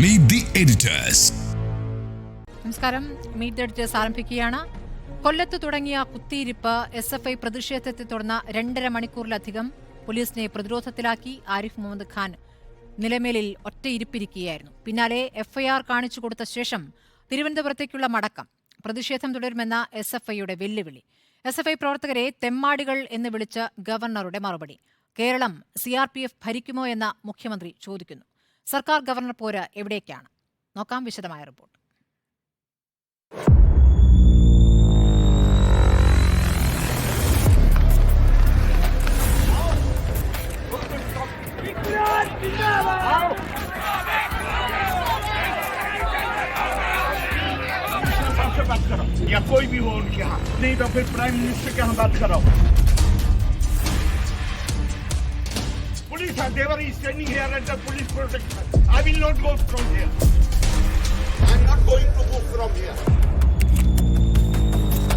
Meet the editors. നമസ്കാരം. Meet the editors ആരംഭിക്കുകയാണ്. കൊല്ലത്ത് തുടങ്ങിയ കുത്തിയിരിപ്പ് SFI പ്രതിഷേധത്തെ തുടർന്ന് 2.5 മണിക്കൂറിലധികം പോലീസിനെ പ്രതിരോധത്തിലാക്കി. ആരിഫ് മുഹമ്മദ് ഖാൻ നിലമേലിൽ ഒറ്റയിരിപ്പിരിക്കുകയായിരുന്നു. പിന്നാലെ FIR കാണിച്ചു കൊടുത്ത ശേഷം തിരുവനന്തപുരത്തേക്കുള്ള മടക്കം. പ്രതിഷേധം തുടരുമെന്ന SFIയുടെ വെല്ലുവിളി. SFI പ്രവർത്തകരെ തെമ്മാടികൾ എന്ന് വിളിച്ച് ഗവർണറുടെ മറുപടി. കേരളം CRPF ഭരിക്കുമോ എന്ന മുഖ്യമന്ത്രി ചോദിക്കുന്നു. സർക്കാർ ഗവർണർ പോര് എവിടേക്കാണ്? നോക്കാം വിശദമായ റിപ്പോർട്ട്. या कोई भी हो उनके यहाँ नहीं तो फिर प्राइम मिनिस्टर के यहाँ बात कराओ. Police are there is standing here under police protection. I will not go from here. I am not going to go from here.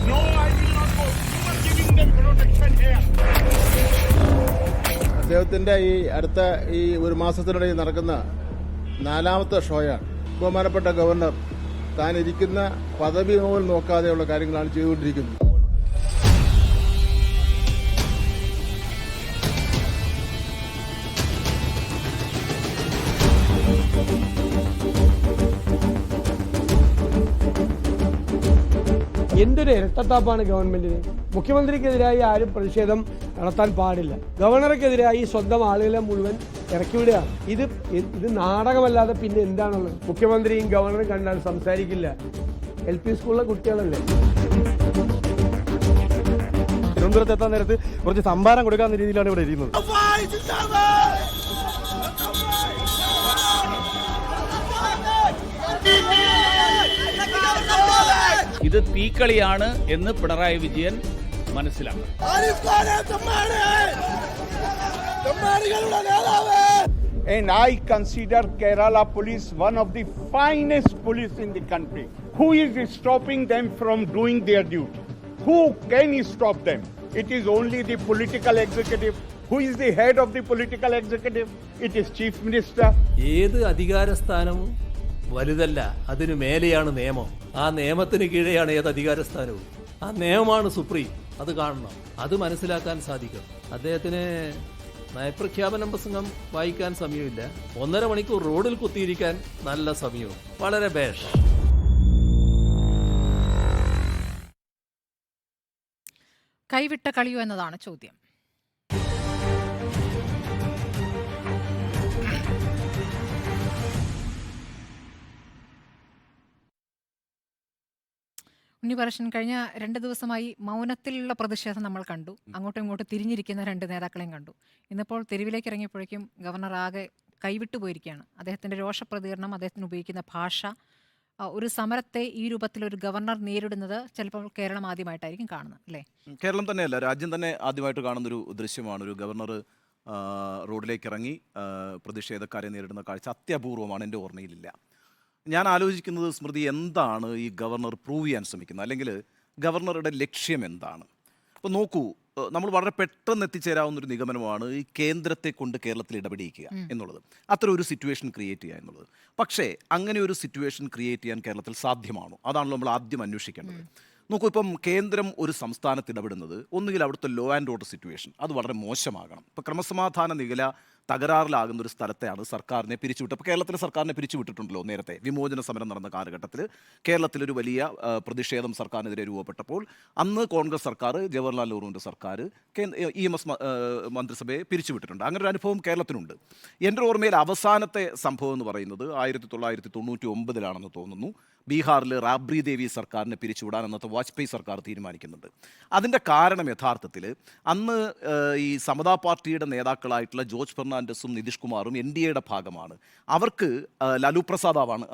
No, I will not go. You are giving them protection here. അദ്ദേഹത്തിൻ്റെ അടുത്ത ഒരു മാസത്തിനിടയിൽ നടക്കുന്ന 4ാമത്തെ ഷോയാണ്. ബഹുമാനപ്പെട്ട governor താൻ ഇരിക്കുന്ന പദവി പോലും നോക്കാതെയുള്ള കാര്യങ്ങളാണ് ചെയ്തുകൊണ്ടിരിക്കുന്നത്. എന്തൊരു ഇരട്ടത്താപ്പാണ് ഗവൺമെന്റിന്. മുഖ്യമന്ത്രിക്കെതിരായി ആരും പ്രതിഷേധം നടത്താൻ പാടില്ല. ഗവർണർക്കെതിരായി സ്വന്തം ആളുകളെ മുഴുവൻ ഇറക്കിവിടുകയാണ്. ഇത് നാടകമല്ലാതെ പിന്നെ എന്താണുള്ളത്? മുഖ്യമന്ത്രിയും ഗവർണറും കണ്ടാൽ സംസാരിക്കില്ല. LP സ്കൂളിലെ കുട്ടികളല്ലേ. തിരുവനന്തപുരത്ത് എത്താൻ നേരത്ത് കുറച്ച് സംഭാരം കൊടുക്കാവുന്ന രീതിയിലാണ് ഇവിടെ ഇരിക്കുന്നത്. ഇത് തീക്കളിയാണ് എന്ന് പിണറായി വിജയൻ മനസ്സിലാക്കണം. And I consider Kerala police one of the finest police in the country. Who is stopping them from doing their duty? Who can stop them? It is only the political executive. Who is the head of the political executive? It is Chief Minister. ഏത് അധികാരസ്ഥാനവും വലുതല്ല, അതിനു മേലെയാണ് നിയമം. ആ നിയമത്തിന് കീഴെയാണ് ഏത് അധികാരസ്ഥാനവും. ആ നിയമമാണ് സുപ്രീം. അത് കാണണം, അത് മനസ്സിലാക്കാൻ സാധിക്കും. അദ്ദേഹത്തിന് നയപ്രഖ്യാപന പ്രസംഗം വായിക്കാൻ സമയമില്ല. 1.5 മണിക്കൂർ റോഡിൽ കുത്തിയിരിക്കാൻ നല്ല സമയവും. വളരെ ബേഷ്. കൈവിട്ട കളിയോ എന്നതാണ് ചോദ്യം. ഉണ്ണിപരശൻ, കഴിഞ്ഞ 2 ദിവസമായി മൗനത്തിലുള്ള പ്രതിഷേധം നമ്മൾ കണ്ടു. അങ്ങോട്ടും ഇങ്ങോട്ടും തിരിഞ്ഞിരിക്കുന്ന 2 നേതാക്കളെയും കണ്ടു. ഇന്നിപ്പോൾ തെരുവിലേക്ക് ഇറങ്ങിയപ്പോഴേക്കും ഗവർണർ ആകെ കൈവിട്ടു പോയിരിക്കുകയാണ്. അദ്ദേഹത്തിൻ്റെ രോഷപ്രതികരണം, അദ്ദേഹത്തിന് ഉപയോഗിക്കുന്ന ഭാഷ, ഒരു സമരത്തെ ഈ രൂപത്തിൽ ഒരു ഗവർണർ നേരിടുന്നത് ചിലപ്പോൾ കേരളം ആദ്യമായിട്ടായിരിക്കും കാണുന്നത്, അല്ലേ? കേരളം തന്നെയല്ല, രാജ്യം തന്നെ ആദ്യമായിട്ട് കാണുന്നൊരു ദൃശ്യമാണ്. ഒരു ഗവർണർ റോഡിലേക്ക് ഇറങ്ങി പ്രതിഷേധക്കാരെ നേരിടുന്ന കാഴ്ച അത്യപൂർവമാണ്. എൻ്റെ ഓർമ്മയിലില്ല. ഞാൻ ആലോചിക്കുന്നത്, സ്മൃതി, എന്താണ് ഈ ഗവർണർ പ്രൂവ് ചെയ്യാൻ ശ്രമിക്കുന്നത്? അല്ലെങ്കിൽ ഗവർണറുടെ ലക്ഷ്യം എന്താണ്? അപ്പോൾ നോക്കൂ, നമ്മൾ വളരെ പെട്ടെന്ന് എത്തിച്ചേരാവുന്നൊരു നിഗമനമാണ് ഈ കേന്ദ്രത്തെ കൊണ്ട് കേരളത്തിൽ ഇടപെടിയിക്കുക എന്നുള്ളത്. അത്ര ഒരു സിറ്റുവേഷൻ ക്രിയേറ്റ് ചെയ്യുക എന്നുള്ളത്. പക്ഷേ അങ്ങനെ ഒരു സിറ്റുവേഷൻ ക്രിയേറ്റ് ചെയ്യാൻ കേരളത്തിൽ സാധ്യമാണോ? അതാണല്ലോ നമ്മൾ ആദ്യം അന്വേഷിക്കേണ്ടത്. നോക്കൂ, ഇപ്പം കേന്ദ്രം ഒരു സംസ്ഥാനത്ത് ഇടപെടുന്നത് ഒന്നുകിൽ അവിടുത്തെ ലോ ആൻഡ് ഓർഡർ സിറ്റുവേഷൻ അത് വളരെ മോശമാകണം. ഇപ്പോൾ ക്രമസമാധാന നില തകരാറിലാകുന്ന ഒരു സ്ഥലത്തെയാണ് സർക്കാരിനെ പിരിച്ചുവിട്ടത്. അപ്പോൾ കേരളത്തിലെ സർക്കാരിനെ പിരിച്ചുവിട്ടിട്ടുണ്ടല്ലോ നേരത്തെ. വിമോചന സമരം നടന്ന കാലഘട്ടത്തിൽ കേരളത്തിലൊരു വലിയ പ്രതിഷേധം സർക്കാരിനെതിരെ രൂപപ്പെട്ടപ്പോൾ അന്ന് കോൺഗ്രസ് സർക്കാർ, ജവഹർലാൽ നെഹ്റുവിൻ്റെ സർക്കാർ EMS മന്ത്രിസഭയെ പിരിച്ചുവിട്ടിട്ടുണ്ട്. അങ്ങനെ ഒരു അനുഭവം കേരളത്തിനുണ്ട്. എൻ്റെ ഓർമ്മയിൽ അവസാനത്തെ സംഭവം എന്ന് പറയുന്നത് 1999 തോന്നുന്നു. ബീഹാറിൽ റാബ്രി ദേവി സർക്കാരിനെ പിരിച്ചുവിടാൻ അന്നത്തെ വാജ്പേയി സർക്കാർ തീരുമാനിക്കുന്നുണ്ട്. അതിൻ്റെ കാരണം യഥാർത്ഥത്തിൽ അന്ന് ഈ സമതാ പാർട്ടിയുടെ നേതാക്കളായിട്ടുള്ള ജോർജ് ഫെർണാണ്ടസും നിതീഷ് കുമാറും NDAയുടെ ഭാഗമാണ്. അവർക്ക് ലാലു പ്രസാദാവാണ്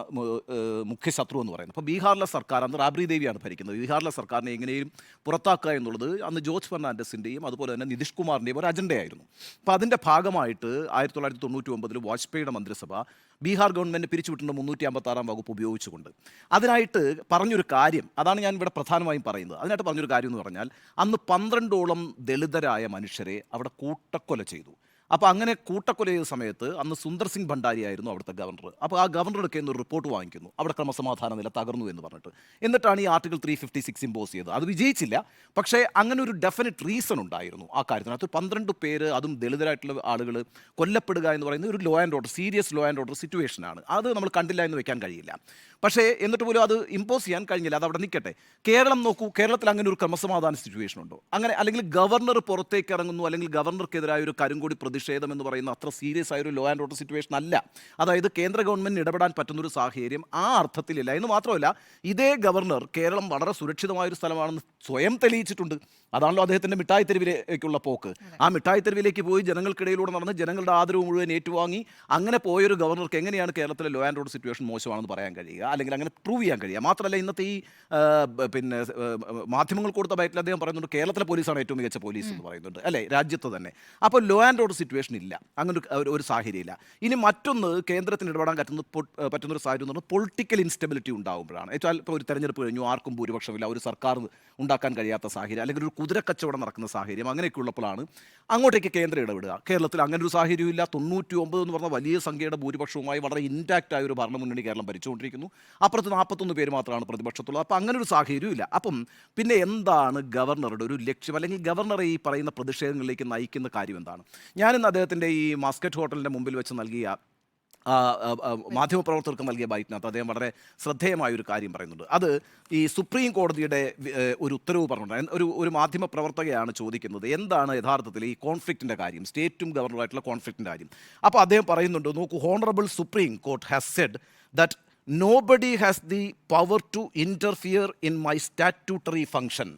മുഖ്യ ശത്രു എന്ന് പറയുന്നത്. അപ്പോൾ ബീഹാറിലെ സർക്കാർ, അന്ന് റാബ്രി ദേവിയാണ് ഭരിക്കുന്നത്, ബീഹാറിലെ സർക്കാരിനെ എങ്ങനെയും പുറത്താക്കുക എന്നുള്ളത് അന്ന് ജോർജ് ഫെർണാണ്ടസിൻ്റെയും അതുപോലെ തന്നെ നിതീഷ് കുമാറിൻ്റെയും ഒരു അജണ്ടയായിരുന്നു. അപ്പോൾ അതിൻ്റെ ഭാഗമായിട്ട് 1999 വാജ്പേയിയുടെ മന്ത്രിസഭ ബീഹാർ ഗവൺമെൻറ് പിരിച്ചുവിട്ടുണ്ട് 356 വകുപ്പ് ഉപയോഗിച്ചുകൊണ്ട്. അതിനായിട്ട് പറഞ്ഞൊരു കാര്യം, അതാണ് ഞാൻ ഇവിടെ പ്രധാനമായും പറയുന്നത്. അതിനായിട്ട് പറഞ്ഞൊരു കാര്യം എന്ന് പറഞ്ഞാൽ, അന്ന് 12ഓളം ദളിതരായ മനുഷ്യരെ അവിടെ കൂട്ടക്കൊല ചെയ്തു. അപ്പോൾ അങ്ങനെ കൂട്ടക്കൊല ചെയ്ത സമയത്ത് അന്ന് സുന്ദർ സിംഗ് ഭണ്ഡാരി ആയിരുന്നു അവിടുത്തെ ഗവർണർ. അപ്പോൾ ആ ഗവർണറുടെ കയ്യിൽ നിന്ന് ഒരു റിപ്പോർട്ട് വാങ്ങിക്കുന്നു, അവിടെ ക്രമസമാധാന നില തകർന്നു എന്ന് പറഞ്ഞിട്ട്. എന്നിട്ടാണ് ഈ ആർട്ടിക്കിൾ 356 ഇമ്പോസ് ചെയ്തത്. അത് വിജയിച്ചില്ല, പക്ഷേ അങ്ങനെ ഒരു ഡെഫിനറ്റ് റീസൺ ഉണ്ടായിരുന്നു ആ കാര്യത്തിനകത്ത്. 12 പേര്, അതും ദളിതരായിട്ടുള്ള ആളുകൾ കൊല്ലപ്പെടുക എന്ന് പറയുന്നത് ഒരു law and order, serious law and order സിറ്റുവേഷനാണ്. അത് നമ്മൾ കണ്ടില്ല എന്ന് വെക്കാൻ കഴിയില്ല. പക്ഷേ എന്നിട്ട് പോലും അത് ഇമ്പോസ് ചെയ്യാൻ കഴിഞ്ഞില്ല. അത് അവിടെ നിൽക്കട്ടെ. കേരളം നോക്കൂ, കേരളത്തിൽ അങ്ങനെ ഒരു ക്രമസമാധാന സിറ്റുവേഷൻ ഉണ്ടോ? അങ്ങനെ അല്ലെങ്കിൽ ഗവർണർ പുറത്തേക്ക് ഇറങ്ങുന്നു, അല്ലെങ്കിൽ ഗവർണർക്കെതിരായ ഒരു കരിങ്കൊടി പ്രതിഷേധം എന്ന് പറയുന്ന അത്ര സീരിയസ് ആയ ഒരു ലോ ആൻഡ് ഓർഡർ സിറ്റുവേഷൻ അല്ല. അതായത് കേന്ദ്ര ഗവൺമെന്റിന് ഇടപെടാൻ പറ്റുന്നൊരു സാഹചര്യം ആ അർത്ഥത്തിലില്ല. എന്ന് മാത്രമല്ല, ഇതേ ഗവർണർ കേരളം വളരെ സുരക്ഷിതമായൊരു സ്ഥലമാണെന്ന് സ്വയം തെളിയിച്ചിട്ടുണ്ട്. അതാണല്ലോ അദ്ദേഹത്തിൻ്റെ മിഠായി തെരുവിലേക്കുള്ള പോക്ക്. ആ മിഠായി തെരുവിലേക്ക് പോയി ജനങ്ങൾക്കിടയിലൂടെ നടന്ന് ജനങ്ങളുടെ ആദരവ് മുഴുവൻ ഏറ്റുവാങ്ങി അങ്ങനെ പോയൊരു ഗവർണർക്ക് എങ്ങനെയാണ് കേരളത്തിലെ ലോ ആൻഡ് ഓർഡർ സിറ്റുവേഷൻ മോശമാണെന്ന് പറയാൻ കഴിയുക, അല്ലെങ്കിൽ അങ്ങനെ പ്രൂവ് ചെയ്യാൻ കഴിയുക? മാത്രമല്ല, ഇന്നത്തെ ഈ പിന്നെ മാധ്യമങ്ങൾ കൊടുത്ത ബൈറ്റിൽ അദ്ദേഹം പറയുന്നുണ്ട് കേരളത്തിലെ പോലീസാണ് ഏറ്റവും മികച്ച പോലീസ് എന്ന് പറയുന്നുണ്ട്, അല്ലേ, രാജ്യത്ത് തന്നെ. അപ്പോൾ ലോ ആൻഡ് ഓർഡർ സിറ്റുവേഷൻ ഇല്ല, അങ്ങനെ ഒരു സാഹചര്യമില്ല. ഇനി മറ്റൊന്ന്, കേന്ദ്രത്തിന് ഇടപെടാൻ പറ്റുന്നൊരു സാഹചര്യം എന്ന് പറഞ്ഞാൽ പൊളിറ്റിക്കൽ ഇൻസ്റ്റെബിലിറ്റി ഉണ്ടാകുമ്പോഴാണ്. വെച്ചാൽ ഇപ്പോൾ ഒരു തെരഞ്ഞെടുപ്പ് കഴിഞ്ഞു, ആർക്കും ഭൂരിപക്ഷമില്ല, ഒരു സർക്കാർ ഉണ്ടാക്കാൻ കഴിയാത്ത സാഹചര്യം, അല്ലെങ്കിൽ ഒരു കുതിരക്കച്ചവടം നടക്കുന്ന സാഹചര്യം, അങ്ങനെയൊക്കെ ഉള്ളപ്പോഴാണ് അങ്ങോട്ടേക്ക് കേന്ദ്രം ഇടപെടുക. കേരളത്തിൽ അങ്ങനെ ഒരു സാഹചര്യമില്ല. 99 എന്ന് പറഞ്ഞ വലിയ സംഖ്യയുടെ ഭൂരിപക്ഷവുമായി വളരെ ഇൻടാക്റ്റ് ആയ ഒരു ഭരണമുന്നണി കേരളം ഭരിച്ചുകൊണ്ടിരിക്കുന്നു. അപ്പുറത്ത് 41 പേര് മാത്രമാണ് പ്രതിപക്ഷത്തുള്ളത്. അപ്പോൾ അങ്ങനെ ഒരു സാഹചര്യമില്ല. അപ്പം പിന്നെ എന്താണ് ഗവർണറുടെ ഒരു ലക്ഷ്യം, അല്ലെങ്കിൽ ഗവർണറെ ഈ പറയുന്ന പ്രതിഷേധങ്ങളിലേക്ക് നയിക്കുന്ന കാര്യം എന്താണ്? ഞാനിന്ന് അദ്ദേഹത്തിൻ്റെ ഈ മാസ്കറ്റ് ഹോട്ടലിൻ്റെ മുമ്പിൽ വെച്ച് നൽകിയ മാധ്യമപ്രവർത്തകർക്ക് നൽകിയ ബൈറ്റിനകത്ത് അദ്ദേഹം വളരെ ശ്രദ്ധേയമായൊരു കാര്യം പറയുന്നുണ്ട്. അത് ഈ സുപ്രീം കോടതിയുടെ ഒരു ഉത്തരവ് പറഞ്ഞിട്ടുണ്ട്. ഒരു മാധ്യമ പ്രവർത്തകയാണ് ചോദിക്കുന്നത് എന്താണ് യഥാർത്ഥത്തിൽ ഈ കോൺഫ്ലിക്റ്റിൻ്റെ കാര്യം, സ്റ്റേറ്റും ഗവർണറുമായിട്ടുള്ള കോൺഫ്ലിക്റ്റിൻ്റെ കാര്യം. അപ്പോൾ അദ്ദേഹം പറയുന്നുണ്ട്, നോക്കൂ, honourable supreme court has said that nobody has the power to interfere in my statutory function.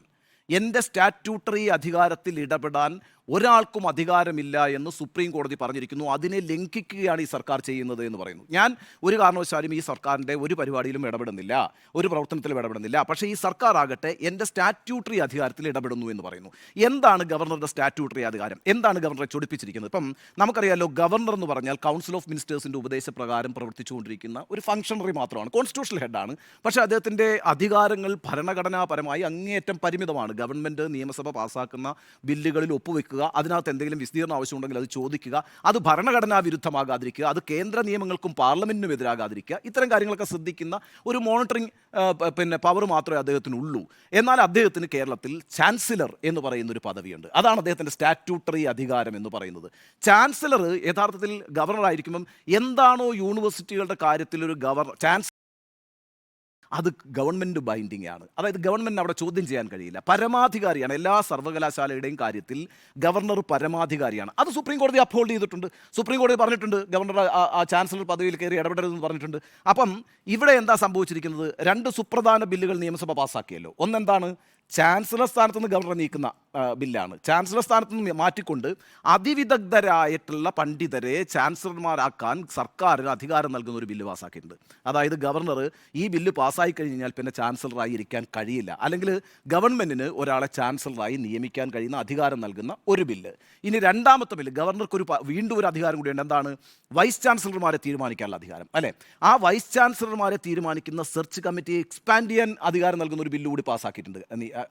എൻ്റെ സ്റ്റാറ്റ്യൂട്ടറി അധികാരത്തിൽ ഇടപെടാൻ ഒരാൾക്കും അധികാരമില്ല എന്ന് സുപ്രീം കോടതി പറഞ്ഞിരിക്കുന്നു. അതിനെ ലംഘിക്കുകയാണ് ഈ സർക്കാർ ചെയ്യുന്നത് എന്ന് പറയുന്നു. ഞാൻ ഒരു കാരണവശാലും ഈ സർക്കാരിൻ്റെ ഒരു പരിപാടിയിലും ഇടപെടുന്നില്ല, ഒരു പ്രവർത്തനത്തിലും ഇടപെടുന്നില്ല. പക്ഷേ ഈ സർക്കാർ ആകട്ടെ എൻ്റെ സ്റ്റാറ്റ്യൂട്ടറി അധികാരത്തിൽ ഇടപെടുന്നു എന്ന് പറയുന്നു. എന്താണ് ഗവർണറുടെ സ്റ്റാറ്റ്യൂട്ടറി അധികാരം? എന്താണ് ഗവർണറെ ചൊടിപ്പിച്ചിരിക്കുന്നത്? ഇപ്പം നമുക്കറിയാമല്ലോ, ഗവർണർ എന്ന് പറഞ്ഞാൽ കൗൺസിൽ ഓഫ് മിനിസ്റ്റേഴ്സിൻ്റെ ഉപദേശപ്രകാരം പ്രവർത്തിച്ചുകൊണ്ടിരിക്കുന്ന ഒരു ഫംഗ്ഷണറി മാത്രമാണ്, കോൺസ്റ്റിറ്റ്യൂഷണൽ ഹെഡാണ്. പക്ഷേ അദ്ദേഹത്തിൻ്റെ അധികാരങ്ങൾ ഭരണഘടനാപരമായി അങ്ങേയറ്റം പരിമിതമാണ്. ഗവൺമെൻറ് നിയമസഭ പാസ്സാക്കുന്ന ബില്ലുകളിൽ ഒപ്പുവെക്കുക, അതിനകത്ത് എന്തെങ്കിലും വിസ്തീർണം ആവശ്യമുണ്ടെങ്കിൽ അത് ചോദിക്കുക, അത് ഭരണഘടനാ വിരുദ്ധമാകാതിരിക്കുക, അത് കേന്ദ്ര നിയമങ്ങൾക്കും പാർലമെന്റിനും എതിരാകാതിരിക്കുക, ഇത്തരം കാര്യങ്ങളൊക്കെ ശ്രദ്ധിക്കുന്ന ഒരു മോണിറ്ററിംഗ് പവർ മാത്രമേ അദ്ദേഹത്തിനുള്ളൂ. എന്നാൽ അദ്ദേഹത്തിന് കേരളത്തിൽ ചാൻസലർ എന്ന് പറയുന്ന ഒരു പദവിയുണ്ട്. അതാണ് അദ്ദേഹത്തിൻ്റെ സ്റ്റാറ്റ്യൂട്ടറി അധികാരം എന്ന് പറയുന്നത്. ചാൻസലർ യഥാർത്ഥത്തിൽ ഗവർണറായിരിക്കുമ്പം എന്താണോ യൂണിവേഴ്സിറ്റികളുടെ കാര്യത്തിൽ ഒരു ചാൻസലർ, അത് ഗവൺമെൻറ് ബൈൻഡിങ് ആണ്. അതായത് ഗവൺമെൻറ്റിന് അവിടെ ചോദ്യം ചെയ്യാൻ കഴിയില്ല. പരമാധികാരിയാണ്. എല്ലാ സർവകലാശാലയുടെയും കാര്യത്തിൽ ഗവർണർ പരമാധികാരിയാണ്. അത് സുപ്രീം കോടതി അപ്ഹോൾഡ് ചെയ്തിട്ടുണ്ട്. സുപ്രീം കോടതി പറഞ്ഞിട്ടുണ്ട് ഗവർണർ ആ ചാൻസലർ പദവിയിൽ കയറി ഇടപെടരുതെന്ന് പറഞ്ഞിട്ടുണ്ട്. അപ്പം ഇവിടെ എന്താ സംഭവിച്ചിരിക്കുന്നത്? 2 സുപ്രധാന ബില്ലുകൾ നിയമസഭ പാസ്സാക്കിയല്ലോ. ഒന്നെന്താണ്? ചാൻസലർ സ്ഥാനത്ത് നിന്ന് ഗവർണറെ നീക്കുന്ന ബില്ലാണ്. ചാൻസലർ സ്ഥാനത്ത് നിന്ന് മാറ്റിക്കൊണ്ട് അതിവിദഗ്ധരായിട്ടുള്ള പണ്ഡിതരെ ചാൻസലർമാരാക്കാൻ സർക്കാരിന് അധികാരം നൽകുന്ന ഒരു ബില്ല് പാസ്സാക്കിയിട്ടുണ്ട്. അതായത് ഗവർണർ ഈ ബില്ല് പാസ്സായി കഴിഞ്ഞാൽ പിന്നെ ചാൻസലറായി ഇരിക്കാൻ കഴിയില്ല, അല്ലെങ്കിൽ ഗവൺമെൻറ്റിന് ഒരാളെ ചാൻസലറായി നിയമിക്കാൻ കഴിയുന്ന അധികാരം നൽകുന്ന ഒരു ബില്ല്. ഇനി രണ്ടാമത്തെ ബില്ല്, ഗവർണർക്ക് വീണ്ടും ഒരു അധികാരം കൂടിയുണ്ട്. എന്താണ്? വൈസ് ചാൻസലർമാരെ തീരുമാനിക്കാനുള്ള അധികാരം, അല്ലേ? ആ വൈസ് ചാൻസലർമാരെ തീരുമാനിക്കുന്ന സെർച്ച് കമ്മിറ്റിയെ എക്സ്പാൻഡ് ചെയ്യാൻ അധികാരം നൽകുന്ന ഒരു ബില്ല് കൂടി പാസ്സാക്കിയിട്ടുണ്ട്.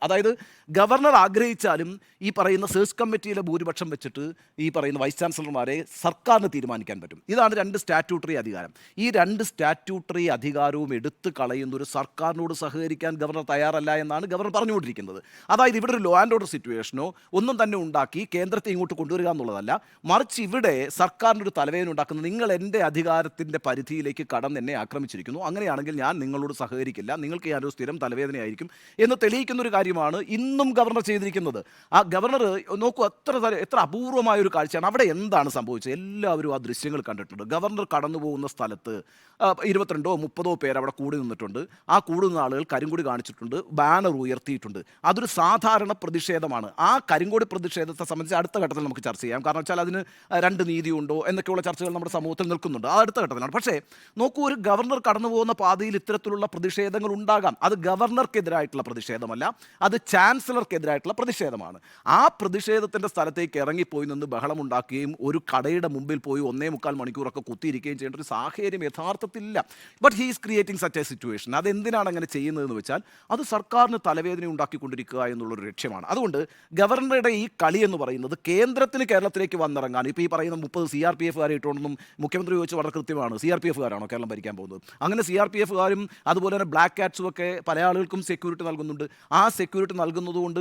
അതായത് ഗവർണർ ആഗ്രഹിച്ചാലും ഈ പറയുന്ന സെർച്ച് കമ്മിറ്റിയിലെ ഭൂരിപക്ഷം വെച്ചിട്ട് ഈ പറയുന്ന വൈസ് ചാൻസലർമാരെ സർക്കാരിന് തീരുമാനിക്കാൻ പറ്റും. ഇതാണ് 2 സ്റ്റാറ്റ്യൂട്ടറി അധികാരം. ഈ 2 സ്റ്റാറ്റ്യൂട്ടറി അധികാരവും എടുത്തു കളയുന്ന ഒരു സർക്കാരിനോട് സഹകരിക്കാൻ ഗവർണർ തയ്യാറല്ല എന്നാണ് ഗവർണർ പറഞ്ഞുകൊണ്ടിരിക്കുന്നത്. അതായത് ഇവിടെ ഒരു ലോ ആൻഡ് ഓർഡർ സിറ്റുവേഷനോ ഒന്നും തന്നെ ഉണ്ടാക്കി കേന്ദ്രത്തെ ഇങ്ങോട്ട് കൊണ്ടുവരിക എന്നുള്ളതല്ല, മറിച്ച് ഇവിടെ സർക്കാരിനൊരു തലവേദന ഉണ്ടാക്കുന്നത് നിങ്ങൾ എൻ്റെ അധികാരത്തിൻ്റെ പരിധിയിലേക്ക് കടന്ന് എന്നെ ആക്രമിച്ചിരിക്കുന്നു, അങ്ങനെയാണെങ്കിൽ ഞാൻ നിങ്ങളോട് സഹകരിക്കില്ല, നിങ്ങൾക്ക് ഞാനൊരു സ്ഥിരം തലവേദനയായിരിക്കും എന്ന് തെളിയിക്കുന്ന ഒരു കാര്യമാണ് ഇന്നും ഗവർണർ ചെയ്തിരിക്കുന്നത്. ആ ഗവർണർ നോക്കൂ, എത്ര അപൂർവമായ ഒരു കാഴ്ചയാണ്. അവിടെ എന്താണ് സംഭവിച്ചത്? എല്ലാവരും ആ ദൃശ്യങ്ങൾ കണ്ടിട്ടുണ്ട്. ഗവർണർ കടന്നു പോകുന്ന സ്ഥലത്ത് 22 or 30 പേര് അവിടെ കൂടി നിന്നിട്ടുണ്ട്. ആ കൂടുന്ന ആളുകൾ കരിങ്കൊടി കാണിച്ചിട്ടുണ്ട്, ബാനർ ഉയർത്തിയിട്ടുണ്ട്. അതൊരു സാധാരണ പ്രതിഷേധമാണ്. ആ കരിങ്കൊടി പ്രതിഷേധത്തെ സംബന്ധിച്ച് അടുത്ത ഘട്ടത്തിൽ നമുക്ക് ചർച്ച ചെയ്യാം. കാരണം വെച്ചാൽ അതിന് 2 നീതിയുണ്ടോ എന്നൊക്കെയുള്ള ചർച്ചകൾ നമ്മുടെ സമൂഹത്തിൽ നിൽക്കുന്നുണ്ട്. ആ അടുത്ത ഘട്ടത്തിലാണ്. പക്ഷേ നോക്കൂ, ഒരു ഗവർണർ കടന്നു പോകുന്ന പാതയിൽ ഇത്തരത്തിലുള്ള പ്രതിഷേധങ്ങൾ ഉണ്ടാകാം. അത് ഗവർണർക്കെതിരായിട്ടുള്ള പ്രതിഷേധമല്ല, അത് ചാൻസലർക്കെതിരായിട്ടുള്ള പ്രതിഷേധമാണ്. ആ പ്രതിഷേധത്തിൻ്റെ സ്ഥലത്തേക്ക് ഇറങ്ങിപ്പോയി നിന്ന് ബഹളമുണ്ടാക്കുകയും ഒരു കടയുടെ മുമ്പിൽ പോയി 1.25 മണിക്കൂറൊക്കെ കുത്തിയിരിക്കുകയും ചെയ്യേണ്ട ഒരു സാഹചര്യം യഥാർത്ഥത്തിലില്ല. But he is creating such a situation. അതെന്തിനാണ് അങ്ങനെ ചെയ്യുന്നതെന്ന് വെച്ചാൽ അത് സർക്കാരിന് തലവേദന ഉണ്ടാക്കിക്കൊണ്ടിരിക്കുക എന്നുള്ളൊരു ലക്ഷ്യമാണ്. അതുകൊണ്ട് ഗവർണറുടെ ഈ കളി എന്ന് പറയുന്നത് കേന്ദ്രത്തിന് കേരളത്തിലേക്ക് വന്നിറങ്ങാൻ, ഇപ്പോൾ ഈ പറയുന്ന 30 CRPF ഇട്ടുകൊണ്ടൊന്നും മുഖ്യമന്ത്രി ചോദിച്ചു വളരെ കൃത്യമാണ്. CRPF കേരളം ഭരിക്കാൻ പോകുന്നത്? അങ്ങനെ CRPF അതുപോലെ തന്നെ ബ്ലാക്ക് കാറ്റ്സും ഒക്കെ പല ആളുകൾക്കും സെക്യൂരിറ്റി നൽകുന്നുണ്ട്. ആ സെക്യൂരിറ്റി നൽകുന്നതുകൊണ്ട്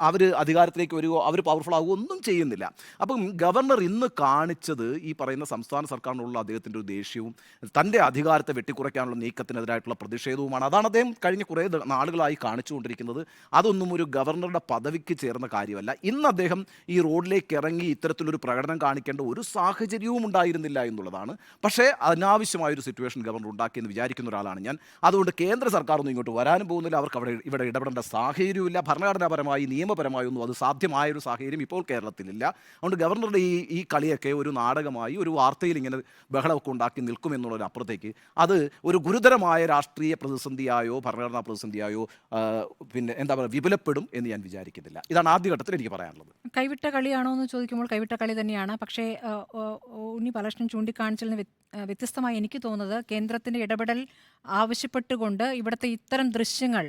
അവർ അധികാരത്തിലേക്ക് വരികയോ അവർ പവർഫുൾ ആകുകയോ ഒന്നും ചെയ്യുന്നില്ല. അപ്പം ഗവർണർ ഇന്ന് കാണിച്ചത് ഈ പറയുന്ന സംസ്ഥാന സർക്കാരിനുള്ള അദ്ദേഹത്തിൻ്റെ ഒരു ദേഷ്യവും തൻ്റെ അധികാരത്തെ വെട്ടിക്കുറയ്ക്കാനുള്ള നീക്കത്തിനെതിരായിട്ടുള്ള പ്രതിഷേധവുമാണ്. അതാണ് അദ്ദേഹം കഴിഞ്ഞ കുറേ നാളുകളായി കാണിച്ചുകൊണ്ടിരിക്കുന്നത്. അതൊന്നും ഒരു ഗവർണറുടെ പദവിക്ക് ചേർന്ന കാര്യമല്ല. ഇന്ന് അദ്ദേഹം ഈ റോഡിലേക്ക് ഇറങ്ങി ഇത്തരത്തിലൊരു പ്രകടനം കാണിക്കേണ്ട ഒരു സാഹചര്യവും ഉണ്ടായിരുന്നില്ല എന്നുള്ളതാണ്. പക്ഷേ അനാവശ്യമായൊരു സിറ്റുവേഷൻ ഗവർണർ ഉണ്ടാക്കിയെന്ന് വിചാരിക്കുന്ന ഒരാളാണ് ഞാൻ. അതുകൊണ്ട് കേന്ദ്ര സർക്കാർ ഒന്നും ഇങ്ങോട്ട് വരാനും പോകുന്നില്ല. അവർക്ക് ഇവിടെ ഇടപെടേണ്ട സാഹചര്യമില്ല. ഭരണഘടനാപരമായി നിയമപരമായി ഒന്നും അത് സാധ്യമായൊരു സാഹചര്യം ഇപ്പോൾ കേരളത്തിലില്ല. അതുകൊണ്ട് ഗവർണറുടെ ഈ കളിയൊക്കെ ഒരു നാടകമായി ഒരു വാർത്തയിൽ ഇങ്ങനെ ബഹളമൊക്കെ ഉണ്ടാക്കി നിൽക്കുമെന്നുള്ളൊരു അപ്പുറത്തേക്ക് അത് ഒരു ഗുരുതരമായ രാഷ്ട്രീയ പ്രതിസന്ധിയായോ ഭരണഘടനാ പ്രതിസന്ധിയായോ പിന്നെ എന്താ പറയുക വിപുലപ്പെടും എന്ന് ഞാൻ വിചാരിക്കുന്നില്ല. ഇതാണ് ആദ്യഘട്ടത്തിൽ എനിക്ക് പറയാനുള്ളത്. കൈവിട്ട കളിയാണോ എന്ന് ചോദിക്കുമ്പോൾ കൈവിട്ട കളി തന്നെയാണ്. പക്ഷേ ഉണ്ണി ബാലകൃഷ്ണൻ ചൂണ്ടിക്കാണിച്ചതിൽ നിന്ന് വ്യത്യസ്തമായി എനിക്ക് തോന്നുന്നത് കേന്ദ്രത്തിൻ്റെ ഇടപെടൽ ആവശ്യപ്പെട്ടുകൊണ്ട് ഇവിടുത്തെ ഇത്തരം ദൃശ്യങ്ങൾ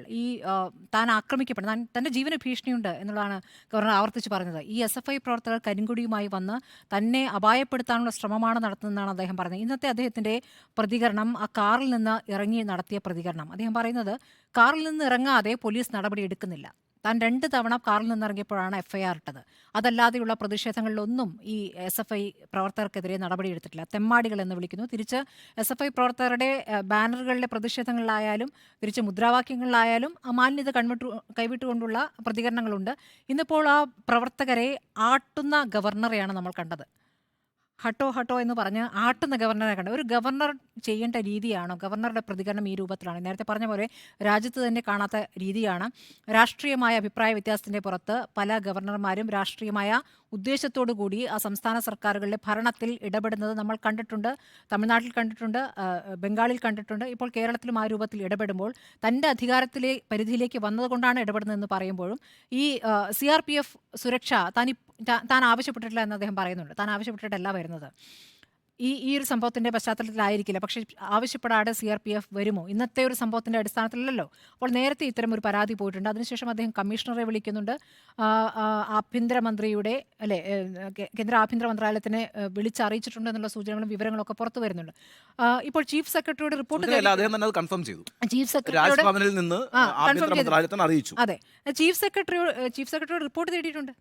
താൻ ആക്രമിക്കപ്പെടുന്ന തൻ്റെ ജീവന് ഭീഷണിയുണ്ട് എന്നുള്ളതാണ് ഗവർണർ ആവർത്തിച്ച് പറഞ്ഞത്. ഈ SFI പ്രവർത്തകർ കരിങ്കൊടിയുമായി വന്ന് തന്നെ അപായപ്പെടുത്താനുള്ള ശ്രമമാണ് നടത്തുന്നതെന്നാണ് അദ്ദേഹം പറഞ്ഞത്. ഇന്നത്തെ അദ്ദേഹത്തിൻ്റെ പ്രതികരണം, ആ കാറിൽ നിന്ന് ഇറങ്ങി നടത്തിയ പ്രതികരണം, അദ്ദേഹം പറയുന്നത് കാറിൽ നിന്ന് ഇറങ്ങാതെ പോലീസ് നടപടി എടുക്കുന്നില്ല. താൻ 2 തവണ കാറിൽ നിന്നിറങ്ങിയപ്പോഴാണ് FIR ഇട്ടത്. അതല്ലാതെയുള്ള പ്രതിഷേധങ്ങളിലൊന്നും ഈ SFI പ്രവർത്തകർക്കെതിരെ നടപടിയെടുത്തിട്ടില്ല. തെമ്മാടികൾ എന്ന് വിളിക്കുന്നു. തിരിച്ച് SFI പ്രവർത്തകരുടെ ബാനറുകളിലെ പ്രതിഷേധങ്ങളിലായാലും തിരിച്ച് മുദ്രാവാക്യങ്ങളിലായാലും മാന്യത കൈവിട്ടുകൊണ്ടുള്ള പ്രതികരണങ്ങളുണ്ട്. ഇന്നിപ്പോൾ ആ പ്രവർത്തകരെ ആട്ടുന്ന ഗവർണറെയാണ് നമ്മൾ കണ്ടത്. ഹട്ടോ ഹട്ടോ എന്ന് പറഞ്ഞ് ആട്ടുന്ന ഗവർണറെ കണ്ട ഒരു ഗവർണർ ചെയ്യേണ്ട രീതിയാണോ? ഗവർണറുടെ പ്രതികരണം ഈ രൂപത്തിലാണ്. നേരത്തെ പറഞ്ഞ പോലെ രാജ്യത്ത് തന്നെ കാണാത്ത രീതിയാണ്. രാഷ്ട്രീയമായ അഭിപ്രായ വ്യത്യാസത്തിൻ്റെ പുറത്ത് പല ഗവർണർമാരും രാഷ്ട്രീയമായ ഉദ്ദേശത്തോടു കൂടി ആ സംസ്ഥാന സർക്കാരുകളുടെ ഭരണത്തിൽ ഇടപെടുന്നത് നമ്മൾ കണ്ടിട്ടുണ്ട്. തമിഴ്നാട്ടിൽ കണ്ടിട്ടുണ്ട്, ബംഗാളിൽ കണ്ടിട്ടുണ്ട്. ഇപ്പോൾ കേരളത്തിലും ആ രൂപത്തിൽ ഇടപെടുമ്പോൾ തൻ്റെ അധികാരത്തിലെ പരിധിയിലേക്ക് വന്നതുകൊണ്ടാണ് ഇടപെടുന്നതെന്ന് പറയുമ്പോഴും ഈ CRPF സുരക്ഷ താൻ ആവശ്യപ്പെട്ടിട്ടില്ല എന്ന് അദ്ദേഹം പറയുന്നുണ്ട്. താൻ ആവശ്യപ്പെട്ടിട്ടല്ല വരുന്നത്. ഈ ഒരു സംഭവത്തിൻ്റെ പശ്ചാത്തലത്തിലായിരിക്കില്ല. പക്ഷേ ആവശ്യപ്പെടാതെ CRPF വരുമോ? ഇന്നത്തെ ഒരു സംഭവത്തിൻ്റെ അടിസ്ഥാനത്തിലല്ലോ. അപ്പോൾ നേരത്തെ ഇത്തരം ഒരു പരാതി പോയിട്ടുണ്ട്. അതിനുശേഷം അദ്ദേഹം കമ്മീഷണറെ വിളിക്കുന്നുണ്ട്. ആഭ്യന്തരമന്ത്രിയുടെ കേന്ദ്ര ആഭ്യന്തര മന്ത്രാലയത്തിനെ വിളിച്ചറിയിച്ചിട്ടുണ്ട് എന്നുള്ള സൂചനകളും വിവരങ്ങളൊക്കെ പുറത്തു വരുന്നുണ്ട്. ഇപ്പോൾ ചീഫ് സെക്രട്ടറിയുടെ റിപ്പോർട്ട് ചീഫ് സെക്രട്ടറിയോട് അറിയിച്ചു. അതെ, ചീഫ് സെക്രട്ടറിയോട് റിപ്പോർട്ട് തേടിയിട്ടുണ്ട്.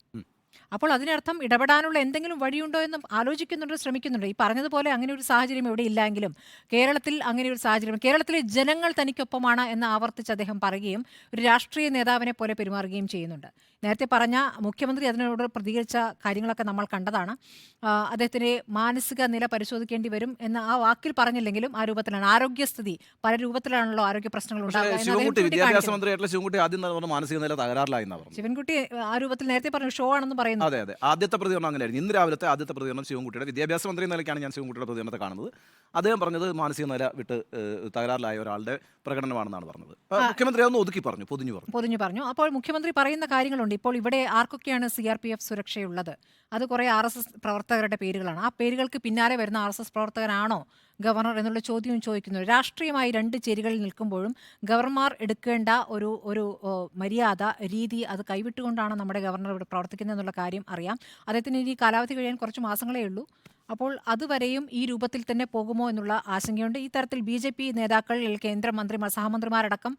അപ്പോൾ അതിനർത്ഥം ഇടപെടാനുള്ള എന്തെങ്കിലും വഴിയുണ്ടോ എന്ന് ആലോചിക്കുന്നുണ്ട്, ശ്രമിക്കുന്നുണ്ട്. ഈ പറഞ്ഞതുപോലെ അങ്ങനെ ഒരു സാഹചര്യം ഇവിടെ ഇല്ലെങ്കിലും കേരളത്തിൽ അങ്ങനെ ഒരു സാഹചര്യം, കേരളത്തിലെ ജനങ്ങൾ തനിക്കൊപ്പമാണ് എന്ന് ആവർത്തിച്ച് അദ്ദേഹം പറയുകയും ഒരു രാഷ്ട്രീയ നേതാവിനെ പോലെ പെരുമാറുകയും ചെയ്യുന്നുണ്ട്. നേരത്തെ പറഞ്ഞ മുഖ്യമന്ത്രി അതിനോട് പ്രതികരിച്ച കാര്യങ്ങളൊക്കെ നമ്മൾ കണ്ടതാണ്. അദ്ദേഹത്തിൻ്റെ മാനസിക നില പരിശോധിക്കേണ്ടി വരും എന്ന് ആ വാക്കിൽ പറഞ്ഞില്ലെങ്കിലും ആ രൂപത്തിലാണ്. ആരോഗ്യസ്ഥിതി പല രൂപത്തിലാണല്ലോ ആരോഗ്യ പ്രശ്നങ്ങൾ ശിവൻകുട്ടി ആ രൂപത്തിൽ നേരത്തെ പറഞ്ഞു ഷോ ആണെന്ന് പറയുന്നു. അതെ അതെ, ആദ്യത്തെ പ്രതികരണം അങ്ങനെയായിരുന്നു. ഇന്ന് രാവിലത്തെ ആദ്യത്തെ പ്രതികരണം ശിവൻകുട്ടിയുടെ, വിദ്യാഭ്യാസ മന്ത്രി നിലയ്ക്കാണ് ഞാൻ ശിവൻകുട്ടിയുടെ പ്രതികരണത്തെ കാണുന്നത്. അദ്ദേഹം പറഞ്ഞത് മാനസിക നില വിട്ട് തകരാറിലായ ഒരാളുടെ പ്രകടനമാണെന്നാണ് പറഞ്ഞത്. മുഖ്യമന്ത്രി അതൊന്ന് ഒതുക്കി പറഞ്ഞു, പൊതിഞ്ഞു പറഞ്ഞു. അപ്പോൾ മുഖ്യമന്ത്രി പറയുന്ന കാര്യങ്ങളുണ്ട്. ഇപ്പോൾ ഇവിടെ ആർക്കൊക്കെയാണ് CRPF സുരക്ഷയുള്ളത്? അത് കുറേ RSS പ്രവർത്തകരുടെ പേരുകളാണ്. ആ പേരുകൾക്ക് പിന്നാലെ വരുന്ന RSS പ്രവർത്തകനാണോ ഗവർണർ എന്നുള്ള ചോദ്യവും ചോദിക്കുന്നു. രാഷ്ട്രീയമായി 2 ചേരികളിൽ നിൽക്കുമ്പോഴും ഗവർണർമാർ എടുക്കേണ്ട ഒരു മര്യാദ രീതി അത് കൈവിട്ടുകൊണ്ടാണ് നമ്മുടെ ഗവർണർ ഇവിടെ പ്രവർത്തിക്കുന്നത് എന്നുള്ള കാര്യം അറിയാം. അദ്ദേഹത്തിന് ഇനി കാലാവധി കഴിയാൻ കുറച്ച് മാസങ്ങളേ ഉള്ളൂ. അപ്പോൾ അതുവരെയും ഈ രൂപത്തിൽ തന്നെ പോകുമോ എന്നുള്ള ആശങ്കയുണ്ട്. ഈ തരത്തിൽ BJP നേതാക്കൾ, കേന്ദ്രമന്ത്രിമാർ, സഹമന്ത്രിമാരടക്കം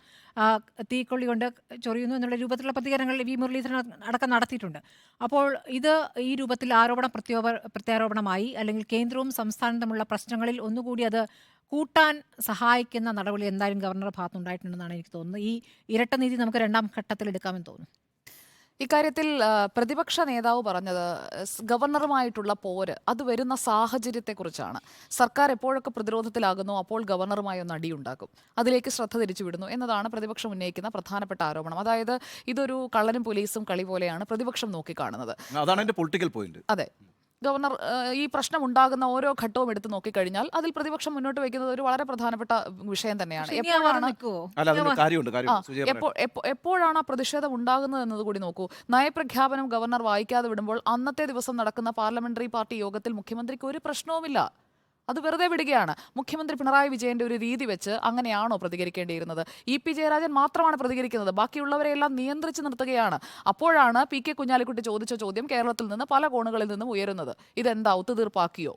തീക്കൊള്ളി കൊണ്ട് ചൊറിയുന്നു എന്നുള്ള രൂപത്തിലുള്ള പ്രതികരണങ്ങൾ V മുരളീധരൻ അടക്കം നടത്തിയിട്ടുണ്ട്. അപ്പോൾ ഇത് ഈ രൂപത്തിൽ പ്രത്യാരോപണമായി അല്ലെങ്കിൽ കേന്ദ്രവും സംസ്ഥാനവും തമ്മിലുള്ള പ്രശ്നങ്ങളിൽ ഒന്നുകൂടി അത് കൂട്ടാൻ സഹായിക്കുന്ന നടപടി എന്തായാലും ഗവർണറുടെ ഭാഗത്തുനിന്നുണ്ടായിട്ടുണ്ടെന്നാണ് എനിക്ക് തോന്നുന്നത്. ഈ ഇരട്ട നീതി നമുക്ക് 2ാം ഘട്ടത്തിൽ എടുക്കാമെന്ന് തോന്നുന്നു. ഇക്കാര്യത്തിൽ പ്രതിപക്ഷ നേതാവ് പറഞ്ഞത് ഗവർണറുമായിട്ടുള്ള പോര് അത് വരുന്ന സാഹചര്യത്തെക്കുറിച്ചാണ്. സർക്കാർ എപ്പോഴൊക്കെ പ്രതിരോധത്തിലാകുന്നു അപ്പോൾ ഗവർണറുമായി ഒന്ന് അടിയുണ്ടാക്കും, അതിലേക്ക് ശ്രദ്ധ തിരിച്ചുവിടുന്നു എന്നതാണ് പ്രതിപക്ഷം ഉന്നയിക്കുന്ന പ്രധാനപ്പെട്ട ആരോപണം. അതായത് ഇതൊരു കള്ളനും പോലീസും കളി പോലെയാണ് പ്രതിപക്ഷം നോക്കിക്കാണുന്നത്. അതാണ് എൻ്റെ പൊളിറ്റിക്കൽ പോയിന്റ്. അതെ, ഗവർണർ ഈ പ്രശ്നം ഉണ്ടാകുന്ന ഓരോ ഘട്ടവും എടുത്ത് നോക്കിക്കഴിഞ്ഞാൽ അതിൽ പ്രതിപക്ഷം മുന്നോട്ട് വയ്ക്കുന്നത് ഒരു വളരെ പ്രധാനപ്പെട്ട വിഷയം തന്നെയാണ്. പക്ഷേ ഇനി അവർ എപ്പോഴാണ് നിൽക്കുവോ? അല്ല അതിന് കാര്യമുണ്ട് സുജയ പറയട്ടെ. എപ്പോഴാണ് ആ പ്രതിഷേധം ഉണ്ടാകുന്നത് എന്നത് കൂടി നോക്കൂ. നയപ്രഖ്യാപനം ഗവർണർ വായിക്കാതെ വിടുമ്പോൾ അന്നത്തെ ദിവസം നടക്കുന്ന പാർലമെന്ററി പാർട്ടി യോഗത്തിൽ മുഖ്യമന്ത്രിക്ക് ഒരു പ്രശ്നവുമില്ല. അത് വെറുതെ വിടുകയാണ്. മുഖ്യമന്ത്രി പിണറായി വിജയന്റെ ഒരു രീതി വെച്ച് അങ്ങനെയാണോ പ്രതികരിക്കേണ്ടിയിരുന്നത്? ഇ പി ജയരാജൻ മാത്രമാണ് പ്രതികരിക്കുന്നത്, ബാക്കിയുള്ളവരെല്ലാം നിയന്ത്രിച്ച് നിർത്തുകയാണ്. അപ്പോഴാണ് പി കെ കുഞ്ഞാലിക്കുട്ടി ചോദിച്ച ചോദ്യം കേരളത്തിൽ നിന്ന് പല കോണുകളിൽ നിന്നും ഉയരുന്നത്. ഇതെന്താ ഒത്തുതീർപ്പാക്കിയോ?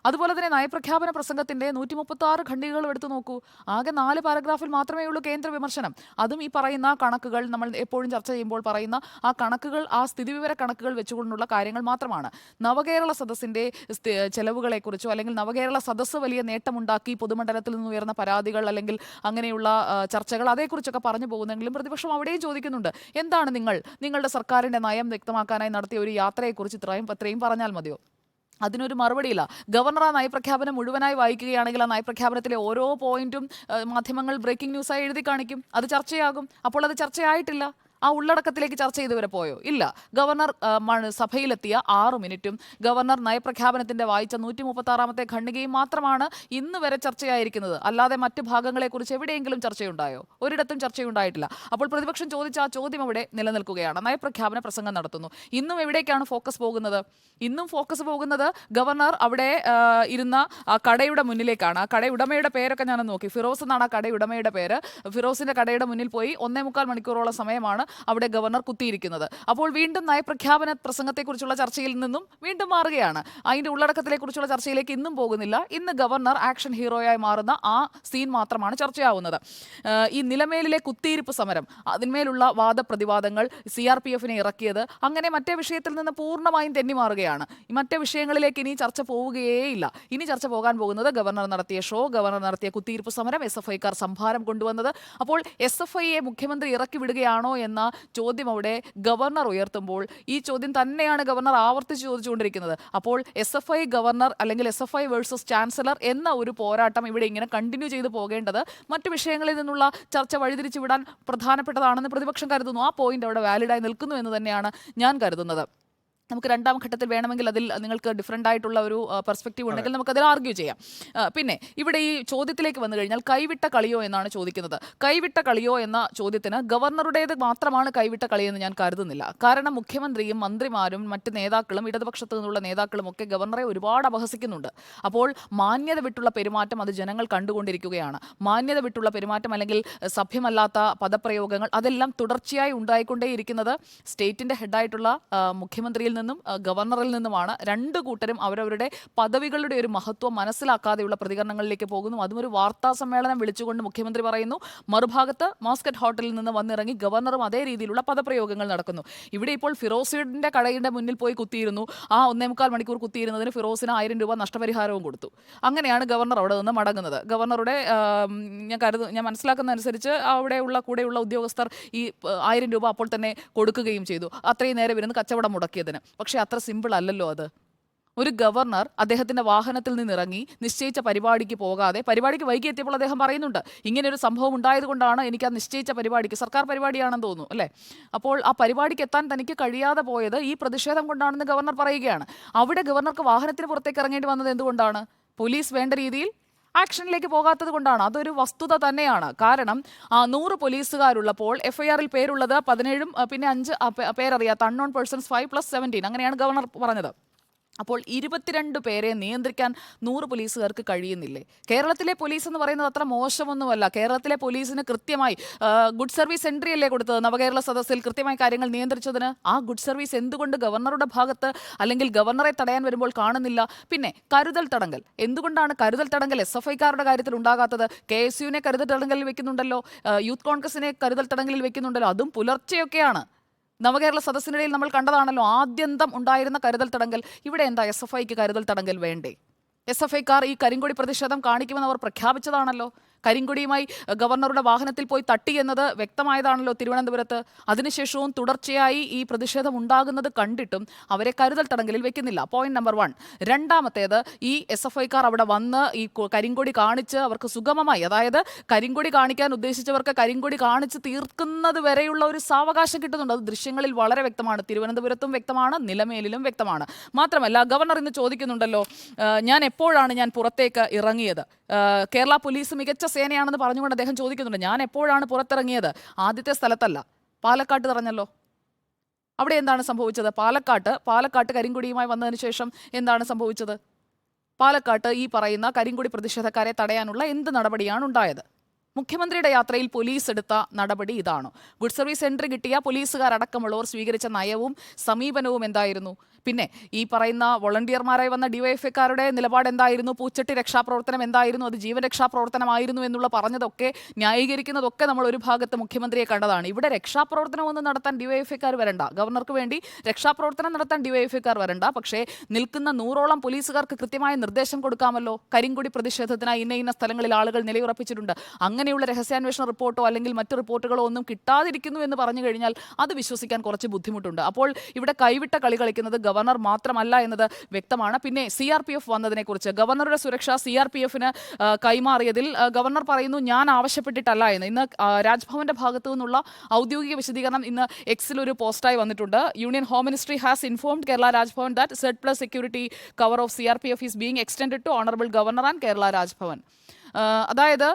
അതുപോലെ തന്നെ നയപ്രഖ്യാപന പ്രസംഗത്തിന്റെ 136 ഖണ്ഡികകളും എടുത്തു നോക്കൂ. ആകെ 4 പാരഗ്രാഫിൽ മാത്രമേ ഉള്ളൂ കേന്ദ്ര വിമർശനം. അതും ഈ പറയുന്ന കണക്കുകൾ, നമ്മൾ എപ്പോഴും ചർച്ച ചെയ്യുമ്പോൾ പറയുന്ന ആ കണക്കുകൾ, ആ സ്ഥിതിവിവര കണക്കുകൾ വെച്ചുകൊണ്ടുള്ള കാര്യങ്ങൾ മാത്രമാണ്. നവകേരള സദസ്സിന്റെ ചെലവുകളെക്കുറിച്ചോ അല്ലെങ്കിൽ നവകേരള സദസ്സ് വലിയ നേട്ടമുണ്ടാക്കി പൊതുമണ്ഡലത്തിൽ നിന്ന് ഉയർന്ന പരാതികൾ അല്ലെങ്കിൽ അങ്ങനെയുള്ള ചർച്ചകൾ, അതേക്കുറിച്ചൊക്കെ പറഞ്ഞു പോകുന്നെങ്കിലും പ്രതിപക്ഷം അവിടെയും ചോദിക്കുന്നുണ്ട്, എന്താണ് നിങ്ങളുടെ സർക്കാരിന്റെ നയം വ്യക്തമാക്കാനായി നടത്തിയ ഒരു യാത്രയെക്കുറിച്ച് ഇത്രയും പറഞ്ഞാൽ മതിയോ? അതിനൊരു മറുപടിയില്ല. ഗവർണർ ആ നയപ്രഖ്യാപനം മുഴുവനായി വായിക്കുകയാണെങ്കിൽ ആ നയപ്രഖ്യാപനത്തിലെ ഓരോ പോയിന്റും മാധ്യമങ്ങൾ ബ്രേക്കിംഗ് ന്യൂസായി എഴുതി കാണിക്കും. അത് ചർച്ചയാകും. അപ്പോൾ അത് ചർച്ചയായിട്ടില്ല. ആ ഉള്ളടക്കത്തിലേക്ക് ചർച്ച ചെയ്തുവരെ പോയോ? ഇല്ല. ഗവർണർ സഭയിലെത്തിയ 6 മിനിറ്റും ഗവർണർ നയപ്രഖ്യാപനത്തിന്റെ വായിച്ച 136ാമത്തെ ഖണ്ഡികയും മാത്രമാണ് ഇന്ന് വരെ ചർച്ചയായിരിക്കുന്നത്. അല്ലാതെ മറ്റ് ഭാഗങ്ങളെക്കുറിച്ച് എവിടെയെങ്കിലും ചർച്ചയുണ്ടായോ? ഒരിടത്തും ചർച്ചയുണ്ടായിട്ടില്ല. അപ്പോൾ പ്രതിപക്ഷം ചോദിച്ച ആ ചോദ്യം അവിടെ നിലനിൽക്കുകയാണ്. നയപ്രഖ്യാപന പ്രസംഗം നടത്തുന്നു. ഇന്നും എവിടേക്കാണ് ഫോക്കസ് പോകുന്നത്? ഇന്നും ഫോക്കസ് പോകുന്നത് ഗവർണർ അവിടെ ഇരുന്ന കടയുടെ മുന്നിലേക്കാണ്. ആ കടയുടമയുടെ പേരൊക്കെ ഞാൻ നോക്കി. ഫിറോസ് എന്നാണ് ആ കടയുടമയുടെ പേര്. ഫിറോസിന്റെ കടയുടെ മുന്നിൽ പോയി 1.25 മണിക്കൂറോളം സമയമാണ് അവിടെ ഗവർണർ കുത്തിയിരിക്കുന്നത്. അപ്പോൾ വീണ്ടും നയപ്രഖ്യാപന പ്രസംഗത്തെക്കുറിച്ചുള്ള ചർച്ചയിൽ നിന്നും വീണ്ടും മാറുകയാണ്. അതിന്റെ ഉള്ളടക്കത്തിനെക്കുറിച്ചുള്ള ചർച്ചയിലേക്ക് ഇന്നും പോകുന്നില്ല. ഇന്ന് ഗവർണർ ആക്ഷൻ ഹീറോയായി മാറുന്ന ആ സീൻ മാത്രമാണ് ചർച്ചയാവുന്നത്. ഈ നിലമേലിലെ കുത്തിയിരിപ്പ് സമരം, അതിന്മേലുള്ള വാദപ്രതിവാദങ്ങൾ, CRPFനെ ഇറക്കിയത്, അങ്ങനെ മറ്റേ വിഷയത്തിൽ നിന്ന് പൂർണ്ണമായും തെന്നിമാറുകയാണ്. മറ്റേ വിഷയങ്ങളിലേക്ക് ഇനി ചർച്ച പോവുകയേയില്ല. ഇനി ചർച്ച പോകാൻ പോകുന്നത് ഗവർണർ നടത്തിയ ഷോ, ഗവർണർ നടത്തിയ കുത്തിയിരിപ്പ് സമരം, SFIക്കാർ സംഭാരം കൊണ്ടുവന്നത്. അപ്പോൾ SFIയെ മുഖ്യമന്ത്രി ഇറക്കി വിടുകയാണോ എന്ന ചോദ്യം അവിടെ ഗവർണർ ഉയർത്തുമ്പോൾ ഈ ചോദ്യം തന്നെയാണ് ഗവർണർ ആവർത്തിച്ച് ചോദിച്ചുകൊണ്ടിരിക്കുന്നത്. അപ്പോൾ SFI ഗവർണർ അല്ലെങ്കിൽ SFI വേഴ്സസ് ചാൻസലർ എന്ന ഒരു പോരാട്ടം ഇവിടെ ഇങ്ങനെ കണ്ടിന്യൂ ചെയ്ത് പോകേണ്ടത് മറ്റു വിഷയങ്ങളിൽ നിന്നുള്ള ചർച്ച വഴിതിരിച്ചു വിടാൻ പ്രധാനപ്പെട്ടതാണെന്ന് പ്രതിപക്ഷം കരുതുന്നു. ആ പോയിന്റ് അവിടെ വാലിഡായി നിൽക്കുന്നു എന്ന് തന്നെയാണ് ഞാൻ കരുതുന്നത്. നമുക്ക് രണ്ടാം ഘട്ടത്തിൽ വേണമെങ്കിൽ അതിൽ നിങ്ങൾക്ക് ഡിഫറൻ്റ് ആയിട്ടുള്ള ഒരു പെർസ്പെക്റ്റീവ് ഉണ്ടെങ്കിൽ നമുക്കതിൽ ആർഗ്യൂ ചെയ്യാം. പിന്നെ ഇവിടെ ഈ ചോദ്യത്തിലേക്ക് വന്നു കഴിഞ്ഞാൽ കൈവിട്ട കളിയോ എന്നാണ് ചോദിക്കുന്നത്. കൈവിട്ട കളിയോ എന്ന ചോദ്യത്തിന് ഗവർണറുടേത് മാത്രമാണ് കൈവിട്ട കളിയെന്ന് ഞാൻ കരുതുന്നില്ല. കാരണം മുഖ്യമന്ത്രിയും മന്ത്രിമാരും മറ്റ് നേതാക്കളും ഇടതുപക്ഷത്തു നിന്നുള്ള നേതാക്കളും ഒക്കെ ഗവർണറെ ഒരുപാട് അപഹസിക്കുന്നുണ്ട്. അപ്പോൾ മാന്യത വിട്ടുള്ള പെരുമാറ്റം അത് ജനങ്ങൾ കണ്ടുകൊണ്ടിരിക്കുകയാണ്. മാന്യത വിട്ടുള്ള പെരുമാറ്റം അല്ലെങ്കിൽ സഭ്യമല്ലാത്ത പദപ്രയോഗങ്ങൾ അതെല്ലാം തുടർച്ചയായി ഉണ്ടായിക്കൊണ്ടേയിരിക്കുന്നത് സ്റ്റേറ്റിൻ്റെ ഹെഡായിട്ടുള്ള മുഖ്യമന്ത്രിയിൽ നിന്നും ഗവർണറിൽ നിന്നുമാണ്. രണ്ടു കൂട്ടരും അവരവരുടെ പദവികളുടെ ഒരു മഹത്വം മനസ്സിലാക്കാതെയുള്ള പ്രതികരണങ്ങളിലേക്ക് പോകുന്നു. അതും ഒരു വാർത്താ സമ്മേളനം വിളിച്ചുകൊണ്ട് മുഖ്യമന്ത്രി പറയുന്നു. മറുഭാഗത്ത് മാസ്കറ്റ് ഹോട്ടലിൽ നിന്ന് വന്നിറങ്ങി ഗവർണറും അതേ രീതിയിലുള്ള പദപ്രയോഗങ്ങൾ നടക്കുന്നു. ഇവിടെ ഇപ്പോൾ ഫിറോസിന്റെ കടയുടെ മുന്നിൽ പോയി കുത്തിയിരുന്നു. ആ 1.25 മണിക്കൂർ കുത്തിയിരുന്നതിന് ഫിറോസിന് 1000 രൂപ നഷ്ടപരിഹാരവും കൊടുത്തു. അങ്ങനെയാണ് ഗവർണർ അവിടെ നിന്ന് മടങ്ങുന്നത്. ഗവർണറുടെ ഞാൻ മനസ്സിലാക്കുന്ന അനുസരിച്ച് കൂടെയുള്ള ഉദ്യോഗസ്ഥർ ഈ 1000 രൂപ അപ്പോൾ തന്നെ കൊടുക്കുകയും ചെയ്തു. അത്രയും നേരം ഇരുന്ന് കച്ചവടം മുടക്കിയതിന്. പക്ഷേ അത്ര സിമ്പിൾ അല്ലല്ലോ അത്. ഒരു ഗവർണർ അദ്ദേഹത്തിന്റെ വാഹനത്തിൽ നിന്നിറങ്ങി നിശ്ചയിച്ച പരിപാടിക്ക് പോകാതെ, പരിപാടിക്ക് വൈകി എത്തിയപ്പോൾ അദ്ദേഹം പറയുന്നുണ്ട്, ഇങ്ങനെയൊരു സംഭവം ഉണ്ടായതുകൊണ്ടാണ് എനിക്ക് ആ നിശ്ചയിച്ച പരിപാടിക്ക്, സർക്കാർ പരിപാടിയാണെന്ന് തോന്നുന്നു അല്ലേ, അപ്പോൾ ആ പരിപാടിക്ക് എത്താൻ തനിക്ക് കഴിയാതെ പോയത് ഈ പ്രതിഷേധം കൊണ്ടാണെന്ന് ഗവർണർ പറയുകയാണ്. അവിടെ ഗവർണർക്ക് വാഹനത്തിന് പുറത്തേക്ക് ഇറങ്ങേണ്ടി വന്നത് എന്തുകൊണ്ടാണ്? പോലീസ് വേണ്ട രീതിയിൽ ആക്ഷനിലേക്ക് പോകാത്തത് കൊണ്ടാണ്. അതൊരു വസ്തുത തന്നെയാണ്. കാരണം 100 പോലീസുകാരുള്ളപ്പോൾ FIRൽ പേരുള്ളത് 17 പിന്നെ 5 പേരറിയാത്ത അൺനോൺ പേഴ്സൺസ് 5+17 അങ്ങനെയാണ് ഗവർണർ പറഞ്ഞത്. അപ്പോൾ 22 പേരെ നിയന്ത്രിക്കാൻ 100 പോലീസുകാർക്ക് കഴിയുന്നില്ലേ? കേരളത്തിലെ പോലീസ് എന്ന് പറയുന്നത് അത്ര മോശമൊന്നുമല്ല. കേരളത്തിലെ പോലീസിന് കൃത്യമായി ഗുഡ് സർവീസ് എൻട്രി അല്ലേ കൊടുത്തത് നവകേരള സദസ്സിൽ കൃത്യമായി കാര്യങ്ങൾ നിയന്ത്രിച്ചതിന്. ആ ഗുഡ് സർവീസ് എന്തുകൊണ്ട് ഗവർണറുടെ ഭാഗത്ത് അല്ലെങ്കിൽ ഗവർണറെ തടയാൻ വരുമ്പോൾ കാണുന്നില്ല? പിന്നെ കരുതൽ തടങ്കൽ, എന്തുകൊണ്ടാണ് കരുതൽ തടങ്കൽ SFIക്കാരുടെ കാര്യത്തിൽ ഉണ്ടാകാത്തത്? KSUവിനെ കരുതൽ തടങ്കലിൽ വെക്കുന്നുണ്ടല്ലോ, യൂത്ത് കോൺഗ്രസിനെ കരുതൽ തടങ്കലിൽ വെക്കുന്നുണ്ടല്ലോ, അതും പുലർച്ചെയൊക്കെയാണ്. നവകേരള സദസ്സിനിടയിൽ നമ്മൾ കണ്ടതാണല്ലോ ആദ്യന്തം ഉണ്ടായിരുന്ന കരുതൽ തടങ്കൽ. ഇവിടെ എന്താ SFIക്ക് കരുതൽ തടങ്കൽ വേണ്ടേ? SFIക്കാർ ഈ കരിങ്കൊടി പ്രതിഷേധം കാണിക്കുമെന്ന് അവർ പ്രഖ്യാപിച്ചതാണല്ലോ. കരിങ്കൊടിയുമായി ഗവർണറുടെ വാഹനത്തിൽ പോയി തട്ടി എന്നത് വ്യക്തമായതാണല്ലോ തിരുവനന്തപുരത്ത്. അതിനുശേഷവും തുടർച്ചയായി ഈ പ്രതിഷേധം ഉണ്ടാകുന്നത് കണ്ടിട്ടും അവരെ കരുതൽ തടങ്കലിൽ വെക്കുന്നില്ല. Point number 1. രണ്ടാമത്തേത്, ഈ SFIക്കാർ അവിടെ വന്ന് ഈ കരിങ്കൊടി കാണിച്ച് അവർക്ക് സുഗമമായി, അതായത് കരിങ്കൊടി കാണിക്കാൻ ഉദ്ദേശിച്ചവർക്ക് കരിങ്കൊടി കാണിച്ച് തീർക്കുന്നത് വരെയുള്ള ഒരു സാവകാശം കിട്ടുന്നുണ്ട്. അത് ദൃശ്യങ്ങളിൽ വളരെ വ്യക്തമാണ്. തിരുവനന്തപുരത്തും വ്യക്തമാണ്, നിലമേലിലും വ്യക്തമാണ്. മാത്രമല്ല ഗവർണർ ഇന്ന് ചോദിക്കുന്നുണ്ടല്ലോ, ഞാൻ എപ്പോഴാണ് പുറത്തേക്ക് ഇറങ്ങിയത്? കേരള പോലീസ് മികച്ച സേനയാണെന്ന് പറഞ്ഞുകൊണ്ട് അദ്ദേഹം ചോദിക്കുന്നുണ്ട്, ഞാൻ എപ്പോഴാണ് പുറത്തിറങ്ങിയത്? ആദ്യത്തെ സ്ഥലത്തല്ല, പാലക്കാട്ട് പറഞ്ഞല്ലോ. അവിടെ എന്താണ് സംഭവിച്ചത്? പാലക്കാട്ട് കരിങ്കൊടിയുമായി വന്നതിന് ശേഷം എന്താണ് സംഭവിച്ചത്? പാലക്കാട്ട് ഈ പറയുന്ന കരിങ്കൊടി പ്രതിഷേധക്കാരെ തടയാനുള്ള എന്ത് നടപടിയാണ് ഉണ്ടായത്? മുഖ്യമന്ത്രിയുടെ യാത്രയിൽ പോലീസ് എടുത്ത നടപടി ഇതാണോ? ഗുഡ് സർവീസ് എൻട്രി കിട്ടിയ പോലീസുകാരടക്കമുള്ളവർ സ്വീകരിച്ച നയവും സമീപനവും എന്തായിരുന്നു? പിന്നെ ഈ പറയുന്ന വോളണ്ടിയർമാരായി വന്ന ഡിവൈഎഫ്ഐക്കാരുടെ നിലപാട് എന്തായിരുന്നു? പൂച്ചട്ടി രക്ഷാപ്രവർത്തനം എന്തായിരുന്നു? അത് ജീവൻ രക്ഷാപ്രവർത്തനമായിരുന്നു എന്നുള്ള പറഞ്ഞതൊക്കെ ന്യായീകരിക്കുന്നതൊക്കെ നമ്മൾ ഒരു ഭാഗത്ത് മുഖ്യമന്ത്രിയെ കണ്ടതാണ്. ഇവിടെ രക്ഷാപ്രവർത്തനമൊന്നും നടത്താൻ ഡിവൈഎഫ്ഐക്കാർ വരണ്ട, ഗവർണർക്ക് വേണ്ടി രക്ഷാപ്രവർത്തനം നടത്താൻ ഡിവൈഎഫ്ഐക്കാർ വരണ്ട. പക്ഷേ നിൽക്കുന്ന 100ഓളം പോലീസുകാർക്ക് കൃത്യമായ നിർദ്ദേശം കൊടുക്കാമല്ലോ. കരിങ്കൊടി പ്രതിഷേധത്തിനായി ഇന്ന സ്ഥലങ്ങളിൽ ആളുകൾ നിലയുറപ്പിച്ചിട്ടുണ്ട്. അങ്ങനെയുള്ള രഹസ്യാന്വേഷണ റിപ്പോർട്ടോ അല്ലെങ്കിൽ മറ്റ് റിപ്പോർട്ടുകളോ ഒന്നും കിട്ടാതിരിക്കുന്നു എന്ന് പറഞ്ഞു കഴിഞ്ഞാൽ അത് വിശ്വസിക്കാൻ കുറച്ച് ബുദ്ധിമുട്ടുണ്ട്. അപ്പോൾ ഇവിടെ കൈവിട്ട കളി കളിക്കുന്നത് ഗവർണർ മാത്രമല്ല എന്നത് വ്യക്തമാണ്. പിന്നെ CRPF വന്നതിനെക്കുറിച്ച്, ഗവർണറുടെ സുരക്ഷ CRPFന് കൈമാറിയതിൽ ഗവർണർ പറയുന്നു ഞാൻ ആവശ്യപ്പെട്ടിട്ടല്ല എന്ന്. ഇന്ന് രാജ്ഭവന്റെ ഭാഗത്തു നിന്നുള്ള ഔദ്യോഗിക വിശദീകരണം ഇന്ന് എക്സിൽ ഒരു പോസ്റ്റായി വന്നിട്ടുണ്ട്. Union home ministry has informed Kerala Raj Bhavan that Z+ security cover of CRPF is being extended to honourable governor and Kerala Raj Bhavan. അതായത്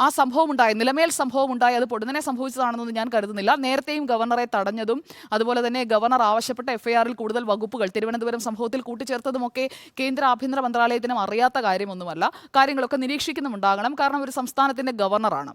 ആ സംഭവം ഉണ്ടായി, നിലമേൽ സംഭവം ഉണ്ടായി, അത് പൊടുന്നനെ സംഭവിച്ചതാണെന്നൊന്നും ഞാൻ കരുതുന്നില്ല. നേരത്തെയും ഗവർണറെ തടഞ്ഞതും അതുപോലെ തന്നെ ഗവർണർ ആവശ്യപ്പെട്ട FIRൽ കൂടുതൽ വകുപ്പുകൾ തിരുവനന്തപുരം സംഭവത്തിൽ കൂട്ടിച്ചേർത്തതുമൊക്കെ കേന്ദ്ര ആഭ്യന്തര മന്ത്രാലയത്തിനും അറിയാത്ത കാര്യമൊന്നുമല്ല. കാര്യങ്ങളൊക്കെ നിരീക്ഷിക്കുന്നുമുണ്ടാകണം. കാരണം ഒരു സംസ്ഥാനത്തിൻ്റെ ഗവർണറാണ്.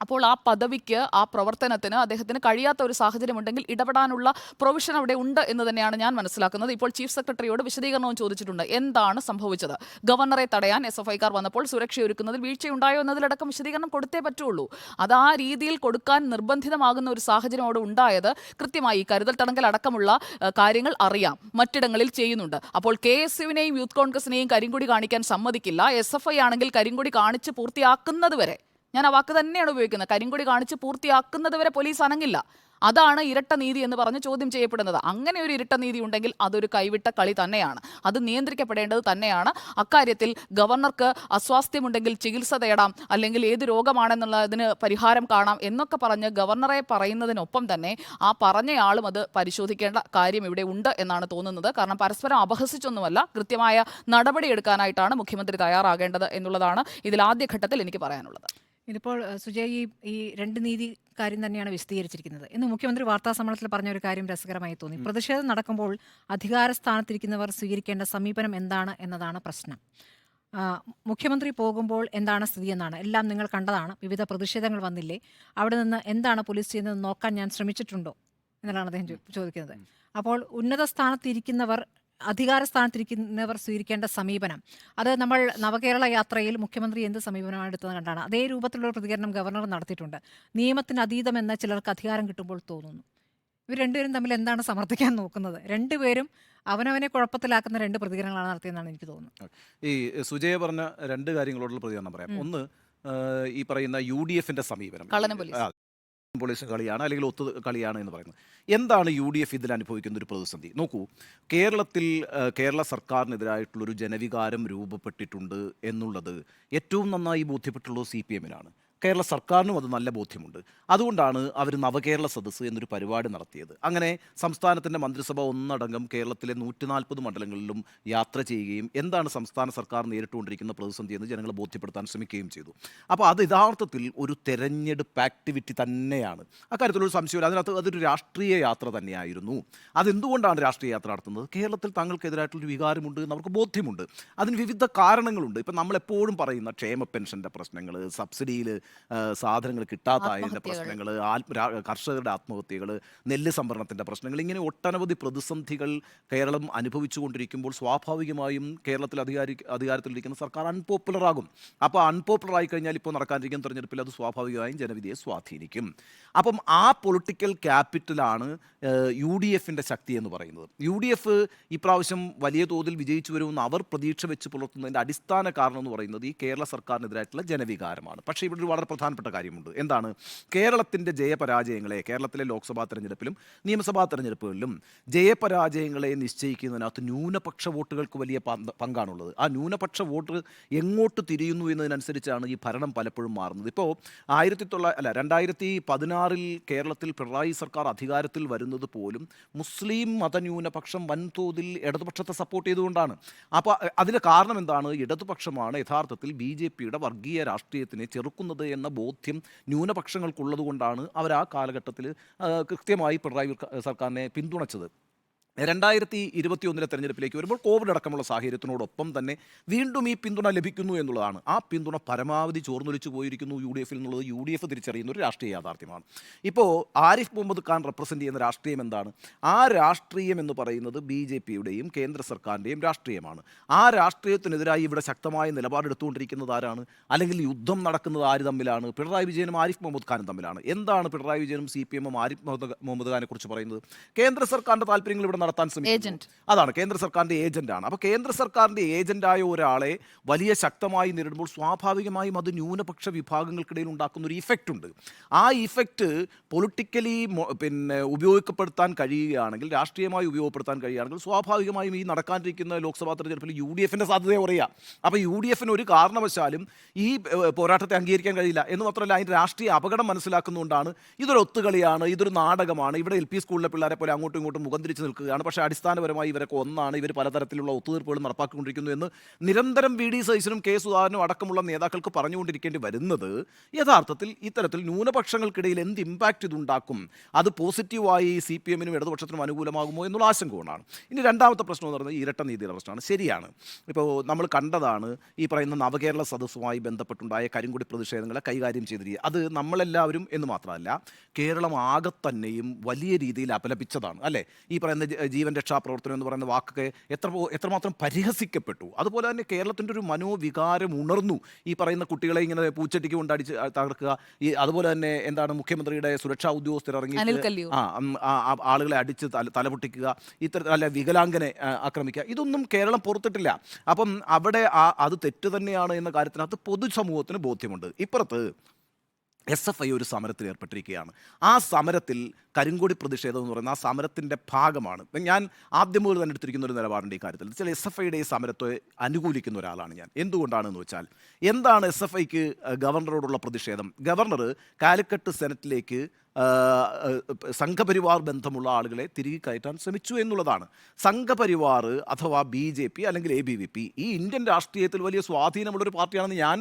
അപ്പോൾ ആ പദവിക്ക്, ആ പ്രവർത്തനത്തിന് അദ്ദേഹത്തിന് കഴിയാത്ത ഒരു സാഹചര്യമുണ്ടെങ്കിൽ ഇടപെടാനുള്ള പ്രൊവിഷൻ അവിടെ ഉണ്ട് എന്ന് തന്നെയാണ് ഞാൻ മനസ്സിലാക്കുന്നത്. ഇപ്പോൾ ചീഫ് സെക്രട്ടറിയോട് വിശദീകരണവും ചോദിച്ചിട്ടുണ്ട്. എന്താണ് സംഭവിച്ചത്? ഗവർണറെ തടയാൻ SFIക്കാർ വന്നപ്പോൾ സുരക്ഷയൊരുക്കുന്നതിൽ വീഴ്ചയുണ്ടായോ എന്നതിലടക്കം വിശദീകരണം കൊടുത്തേ പറ്റുള്ളൂ. അത് ആ രീതിയിൽ കൊടുക്കാൻ നിർബന്ധിതമാകുന്ന ഒരു സാഹചര്യം അവിടെ ഉണ്ടായത് കൃത്യമായി കരുതൽ തടങ്കൽ അടക്കമുള്ള കാര്യങ്ങൾ അറിയാം, മറ്റിടങ്ങളിൽ ചെയ്യുന്നുണ്ട്. അപ്പോൾ KSUവിനെയും യൂത്ത് കോൺഗ്രസിനെയും കരിങ്കൊടി കാണിക്കാൻ സമ്മതിക്കില്ല. SFI ആണെങ്കിൽ കരിങ്കൊടി കാണിച്ച് പൂർത്തിയാക്കുന്നത് വരെ, ഞാൻ ആ വാക്ക് തന്നെയാണ് ഉപയോഗിക്കുന്നത്, കരിങ്കൊടി കാണിച്ച് പൂർത്തിയാക്കുന്നത് വരെ പോലീസ് അനങ്ങില്ല. അതാണ് ഇരട്ട നീതി എന്ന് പറഞ്ഞ് ചോദ്യം ചെയ്യപ്പെടുന്നത്. അങ്ങനെ ഒരു ഇരട്ട നീതി ഉണ്ടെങ്കിൽ അതൊരു കൈവിട്ട കളി തന്നെയാണ്. അത് നിയന്ത്രിക്കപ്പെടേണ്ടത് തന്നെയാണ്. അക്കാര്യത്തിൽ ഗവർണർക്ക് അസ്വാസ്ഥ്യമുണ്ടെങ്കിൽ ചികിത്സ തേടാം, അല്ലെങ്കിൽ ഏത് രോഗമാണെന്നുള്ളതിന് പരിഹാരം കാണാം എന്നൊക്കെ പറഞ്ഞ് ഗവർണറെ പറയുന്നതിനൊപ്പം തന്നെ ആ പറഞ്ഞയാളും അത് പരിശോധിക്കേണ്ട കാര്യം ഇവിടെ ഉണ്ട് എന്നാണ് തോന്നുന്നത്. കാരണം പരസ്പരം അപഹസിച്ചൊന്നുമല്ല, കൃത്യമായ നടപടിയെടുക്കാനായിട്ടാണ് മുഖ്യമന്ത്രി തയ്യാറാകേണ്ടത് എന്നുള്ളതാണ് ഇതിൽ ആദ്യഘട്ടത്തിൽ എനിക്ക് പറയാനുള്ളത്. ഇതിപ്പോൾ സുജയ് ഈ രണ്ട് നീതി കാര്യം തന്നെയാണ് വിശദീകരിച്ചിരിക്കുന്നത്. ഇന്ന് മുഖ്യമന്ത്രി വാർത്താ സമ്മേളനത്തിൽ പറഞ്ഞ ഒരു കാര്യം രസകരമായി തോന്നി. പ്രതിഷേധം നടക്കുമ്പോൾ അധികാര സ്ഥാനത്തിരിക്കുന്നവർ സ്വീകരിക്കേണ്ട സമീപനം എന്താണ് എന്നതാണ് പ്രശ്നം. മുഖ്യമന്ത്രി പോകുമ്പോൾ എന്താണ് സ്ഥിതി എന്നാണ്. എല്ലാം നിങ്ങൾ കണ്ടതാണ്, വിവിധ പ്രതിഷേധങ്ങൾ വന്നില്ലേ, അവിടെ നിന്ന് എന്താണ് പോലീസ് ചെയ്യുന്നത് നോക്കാൻ ഞാൻ ശ്രമിച്ചിട്ടുണ്ടോ എന്നുള്ളതാണ് അദ്ദേഹം ചോദിക്കുന്നത്. അപ്പോൾ ഉന്നത സ്ഥാനത്തിരിക്കുന്നവർ, അധികാര സ്ഥാനത്തിരിക്കുന്നവർ സ്വീകരിക്കേണ്ട സമീപനം, അത് നമ്മൾ നവകേരള യാത്രയിൽ മുഖ്യമന്ത്രി എന്ത് സമീപനമാണ് എടുത്തത് കണ്ടാണ്. അതേ രൂപത്തിലുള്ള പ്രതികരണം ഗവർണർ നടത്തിയിട്ടുണ്ട്. നിയമത്തിന് അതീതമെന്ന് ചിലർക്ക് അധികാരം കിട്ടുമ്പോൾ തോന്നുന്നു. ഇവർ രണ്ടുപേരും തമ്മിൽ എന്താണ് സമർത്ഥിക്കാൻ നോക്കുന്നത്? രണ്ടുപേരും അവനവനെ കുഴപ്പത്തിലാക്കുന്ന രണ്ട് പ്രതികരണങ്ങളാണ് നടത്തിയെന്നാണ് എനിക്ക് തോന്നുന്നത്. ഈ സുജയ പറഞ്ഞ രണ്ട് കാര്യങ്ങളോടുള്ള പ്രതികരണം പറയാം. ഒന്ന്, ഈ പറയുന്ന UDFന്റെ സമീപനം, പോലീസ് കളിയാണ് അല്ലെങ്കിൽ ഒത്തു കളിയാണ് എന്ന് പറയുന്നത്. എന്താണ് UDF ഇതിൽ അനുഭവിക്കുന്ന ഒരു പ്രതിസന്ധി? നോക്കൂ, കേരളത്തിൽ കേരള സർക്കാരിനെതിരായിട്ടുള്ളൊരു ജനവികാരം രൂപപ്പെട്ടിട്ടുണ്ട് എന്നുള്ളത് ഏറ്റവും നന്നായി ബോധ്യപ്പെട്ടുള്ളത് CPMനാണ്. കേരള സർക്കാരിനും അത് നല്ല ബോധ്യമുണ്ട്. അതുകൊണ്ടാണ് അവർ നവകേരള സദസ്സ് എന്നൊരു പരിപാടി നടത്തിയത്. അങ്ങനെ സംസ്ഥാനത്തിൻ്റെ മന്ത്രിസഭ ഒന്നടങ്കം കേരളത്തിലെ 140 മണ്ഡലങ്ങളിലും യാത്ര ചെയ്യുകയും എന്താണ് സംസ്ഥാന സർക്കാർ നേരിട്ടുകൊണ്ടിരിക്കുന്ന പ്രതിസന്ധി എന്ന് ജനങ്ങളെ ബോധ്യപ്പെടുത്താൻ ശ്രമിക്കുകയും ചെയ്തു. അപ്പോൾ അത് യഥാർത്ഥത്തിൽ ഒരു തെരഞ്ഞെടുപ്പ് ആക്ടിവിറ്റി തന്നെയാണ്. അക്കാര്യത്തിലൊരു സംശയമില്ല. അതിനകത്ത് അതൊരു രാഷ്ട്രീയ യാത്ര തന്നെയായിരുന്നു. അതെന്തുകൊണ്ടാണ് രാഷ്ട്രീയ യാത്ര നടത്തുന്നത്? കേരളത്തിൽ തങ്ങൾക്കെതിരായിട്ടുള്ളൊരു വികാരമുണ്ട് എന്ന് അവർക്ക് ബോധ്യമുണ്ട്. അതിന് വിവിധ കാരണങ്ങളുണ്ട്. ഇപ്പം നമ്മളെപ്പോഴും പറയുന്ന ക്ഷേമ പെൻഷൻ്റെ പ്രശ്നങ്ങൾ, സബ്സിഡിയിൽ സാധനങ്ങൾ കിട്ടാതായതിൻ്റെ ആത്മഹത്യകൾ. പ്രശ്നങ്ങൾ, കർഷകരുടെ ആത്മഹത്യകൾ, നെല്ല് സംഭരണത്തിൻ്റെ പ്രശ്നങ്ങൾ, ഇങ്ങനെ ഒട്ടനവധി പ്രതിസന്ധികൾ കേരളം അനുഭവിച്ചുകൊണ്ടിരിക്കുമ്പോൾ സ്വാഭാവികമായും കേരളത്തിൽ അധികാരത്തിലിരിക്കുന്ന സർക്കാർ അൺപോപ്പുലർ ആകും. അപ്പോൾ അൺപോപ്പുലർ ആയി കഴിഞ്ഞാൽ ഇപ്പോൾ നടക്കാനിരിക്കുന്ന തെരഞ്ഞെടുപ്പിൽ അത് സ്വാഭാവികമായും ജനവിധിയെ സ്വാധീനിക്കും. അപ്പം ആ പൊളിറ്റിക്കൽ ക്യാപിറ്റലാണ് UDFിൻ്റെ ശക്തി എന്ന് പറയുന്നത്. UDF ഇപ്രാവശ്യം വലിയ തോതിൽ വിജയിച്ചു വരുമെന്ന് അവർ പ്രതീക്ഷ വെച്ച് പുലർത്തുന്നതിൻ്റെ അടിസ്ഥാന കാരണം എന്ന് പറയുന്നത് ഈ കേരള സർക്കാരിനെതിരായിട്ടുള്ള ജനവികാരമാണ്. പക്ഷേ ഇവിടെ ഒരു വളരെ പ്രധാനപ്പെട്ട കാര്യമുണ്ട്. എന്താണ്? കേരളത്തിൻ്റെ ജയപരാജയങ്ങളെ, കേരളത്തിലെ ലോക്സഭാ തെരഞ്ഞെടുപ്പിലും നിയമസഭാ തെരഞ്ഞെടുപ്പുകളിലും ജയപരാജയങ്ങളെ നിശ്ചയിക്കുന്നതിനകത്ത് ന്യൂനപക്ഷ വോട്ടുകൾക്ക് വലിയ പങ്കാണുള്ളത്. ആ ന്യൂനപക്ഷ വോട്ട് എങ്ങോട്ട് തിരിയുന്നു എന്നതിനനുസരിച്ചാണ് ഈ ഭരണം പലപ്പോഴും മാറുന്നത്. ഇപ്പോൾ 2016 കേരളത്തിൽ പിണറായി സർക്കാർ അധികാരത്തിൽ വരുന്നത് പോലും മുസ്ലിം മതന്യൂനപക്ഷം വൻതോതിൽ ഇടതുപക്ഷത്തെ സപ്പോർട്ട് ചെയ്തുകൊണ്ടാണ്. അപ്പോൾ അതിന് കാരണം എന്താണ്? ഇടതുപക്ഷമാണ് യഥാർത്ഥത്തിൽ BJPയുടെ വർഗീയ രാഷ്ട്രീയത്തിനെ ചെറുക്കുന്നത് എന്ന ബോധ്യം ന്യൂനപക്ഷങ്ങൾക്കുള്ളത് കൊണ്ടാണ് അവർ ആ കാലഘട്ടത്തിൽ കൃത്യമായി പിണറായി സർക്കാരിനെ പിന്തുണച്ചത്. 2021 തെരഞ്ഞെടുപ്പിലേക്ക് വരുമ്പോൾ കോവിഡ് അടക്കമുള്ള സാഹചര്യത്തിനോടൊപ്പം തന്നെ വീണ്ടും ഈ പിന്തുണ ലഭിക്കുന്നു എന്നുള്ളതാണ്. ആ പിന്തുണ പരമാവധി ചോർന്നൊലിച്ചു പോയിരിക്കുന്നു UDFിൽ എന്നുള്ളത് UDF തിരിച്ചറിയുന്ന ഒരു രാഷ്ട്രീയ യാഥാർത്ഥ്യമാണ്. ഇപ്പോൾ ആരിഫ് മുഹമ്മദ് ഖാൻ റെപ്രസെൻ്റ് ചെയ്യുന്ന രാഷ്ട്രീയം എന്താണ്? ആ രാഷ്ട്രീയം എന്ന് പറയുന്നത് BJPയുടെയും കേന്ദ്ര സർക്കാരിൻ്റെയും രാഷ്ട്രീയമാണ്. ആ രാഷ്ട്രീയത്തിനെതിരായി ഇവിടെ ശക്തമായ നിലപാടെടുത്തുകൊണ്ടിരിക്കുന്നത് ആരാണ്? അല്ലെങ്കിൽ യുദ്ധം നടക്കുന്നത് ആര് തമ്മിലാണ്? പിണറായി വിജയനും ആരിഫ് മുഹമ്മദ് ഖാനും തമ്മിലാണ്. എന്താണ് പിണറായി വിജയനും CPM ആരിഫ് മുഹമ്മദ് ഖാനെ കുറിച്ച് പറയുന്നത്? കേന്ദ്ര സർക്കാരിൻ്റെ താല്പര്യങ്ങൾ ഇവിടെ നടത്താൻ ശ്രമിക്കുന്നു. അതാണ്, കേന്ദ്ര സർക്കാരിൻ്റെ ഏജന്റാണ്. അപ്പോൾ കേന്ദ്ര സർക്കാരിൻ്റെ ഏജന്റായ ഒരാളെ വലിയ ശക്തമായി നേരിടുമ്പോൾ സ്വാഭാവികമായും അത് ന്യൂനപക്ഷ വിഭാഗങ്ങൾക്കിടയിൽ ഉണ്ടാക്കുന്ന ഒരു ഇഫക്റ്റ് ഉണ്ട്. ആ ഇഫക്റ്റ് പൊളിറ്റിക്കലി ഉപയോഗപ്പെടുത്താൻ കഴിയുകയാണെങ്കിൽ, രാഷ്ട്രീയമായി ഉപയോഗപ്പെടുത്താൻ കഴിയുകയാണെങ്കിൽ സ്വാഭാവികമായും ഈ നടക്കാനിരിക്കുന്ന ലോക്സഭാ തെരഞ്ഞെടുപ്പിൽ UDFിൻ്റെ സാധ്യതയെ പറയാം. അപ്പോൾ UDFിന് ഒരു കാരണവശാലും ഈ പോരാട്ടത്തെ അംഗീകരിക്കാൻ കഴിയില്ല എന്ന് മാത്രമല്ല, അതിൻ്റെ രാഷ്ട്രീയ അപകടം മനസ്സിലാക്കുന്നതുകൊണ്ടാണ് ഇതൊരു ഒത്തുകളിയാണ്, ഇതൊരു നാടകമാണ്, ഇവിടെ LP സ്കൂളിലെ പിള്ളേരെ പോലെ അങ്ങോട്ടും ഇങ്ങോട്ടും മുഖം തിരിച്ച് നിൽക്കുകയാണ്, പക്ഷേ അടിസ്ഥാനപരമായി ഇവരൊക്കെ ഒന്നാണ്, ഇവർ പലതരത്തിലുള്ള ഒത്തുതീർപ്പുകൾ നടപ്പാക്കിക്കൊണ്ടിരിക്കുന്നു എന്ന് നിരന്തരം VD സതീശനും K സുധാകരനും അടക്കമുള്ള നേതാക്കൾക്ക് പറഞ്ഞുകൊണ്ടിരിക്കേണ്ടി വരുന്നത് യഥാർത്ഥത്തിൽ ഇത്തരത്തിൽ ന്യൂനപക്ഷങ്ങൾക്കിടയിൽ എന്ത് ഇമ്പാക്റ്റ് ഇതുണ്ടാക്കും, അത് പോസിറ്റീവായി CPMനും ഇടതുപക്ഷത്തിനും അനുകൂലമാകുമോ എന്നുള്ള ആശങ്ക കൊണ്ടാണ്. ഇനി രണ്ടാമത്തെ പ്രശ്നം എന്ന് പറയുന്നത് ഇരട്ട നീതിയുടെ പ്രശ്നമാണ്. ശരിയാണ്, ഇപ്പോൾ നമ്മൾ കണ്ടതാണ് ഈ പറയുന്ന നവകേരള സദസ്സുമായി ബന്ധപ്പെട്ടുണ്ടായ കരിങ്കൊടി പ്രതിഷേധങ്ങളെ കൈകാര്യം ചെയ്തിരിക്കുക. അത് നമ്മളെല്ലാവരും എന്ന് മാത്രമല്ല കേരളം ആകെ തന്നെയും വലിയ രീതിയിൽ അപലപിച്ചതാണ് അല്ലേ. ഈ പറയുന്ന ജീവൻ രക്ഷാപ്രവർത്തനം എന്ന് പറയുന്ന വാക്കൊക്കെ എത്രമാത്രം പരിഹസിക്കപ്പെട്ടു. അതുപോലെ തന്നെ കേരളത്തിൻ്റെ ഒരു മനോവികാരം ഉണർന്നു. ഈ പറയുന്ന കുട്ടികളെ ഇങ്ങനെ പൂച്ചട്ടിക്ക് കൊണ്ടടിച്ച് തകർക്കുക, അതുപോലെ തന്നെ എന്താണ് മുഖ്യമന്ത്രിയുടെ സുരക്ഷാ ഉദ്യോഗസ്ഥർ ഇറങ്ങി ആളുകളെ അടിച്ച് തലപൊട്ടിക്കുക, ഇത്തരത്തിൽ വികലാംഗനെ ആക്രമിക്കുക, ഇതൊന്നും കേരളം പുറത്തിട്ടില്ല. അപ്പം അവിടെ അത് തെറ്റ് തന്നെയാണ് എന്ന കാര്യത്തിനകത്ത് പൊതുസമൂഹത്തിന് ബോധ്യമുണ്ട്. ഇപ്പുറത്ത് SFI ഒരു സമരത്തിൽ ഏർപ്പെട്ടിരിക്കുകയാണ്. ആ സമരത്തിൽ കരിങ്കൊടി പ്രതിഷേധം എന്ന് പറയുന്ന ആ സമരത്തിൻ്റെ ഭാഗമാണ്. ഞാൻ ആദ്യം മുതൽ തന്നെ എടുത്തിരിക്കുന്ന ഒരു നിലപാടുണ്ട് ഈ കാര്യത്തിൽ. ചില SFIയുടെ ഈ സമരത്തെ അനുകൂലിക്കുന്ന ഒരാളാണ് ഞാൻ. എന്തുകൊണ്ടാണെന്ന് വെച്ചാൽ, എന്താണ് SFIക്ക് ഗവർണറോടുള്ള പ്രതിഷേധം? ഗവർണർ കാലിക്കറ്റ് സെനറ്റിലേക്ക് സംഘപരിവാർ ബന്ധമുള്ള ആളുകളെ തിരികെ കയറ്റാൻ ശ്രമിച്ചു എന്നുള്ളതാണ്. സംഘപരിവാർ അഥവാ BJP അല്ലെങ്കിൽ ABVP ഈ ഇന്ത്യൻ രാഷ്ട്രീയത്തിൽ വലിയ സ്വാധീനമുള്ളൊരു പാർട്ടിയാണെന്ന് ഞാൻ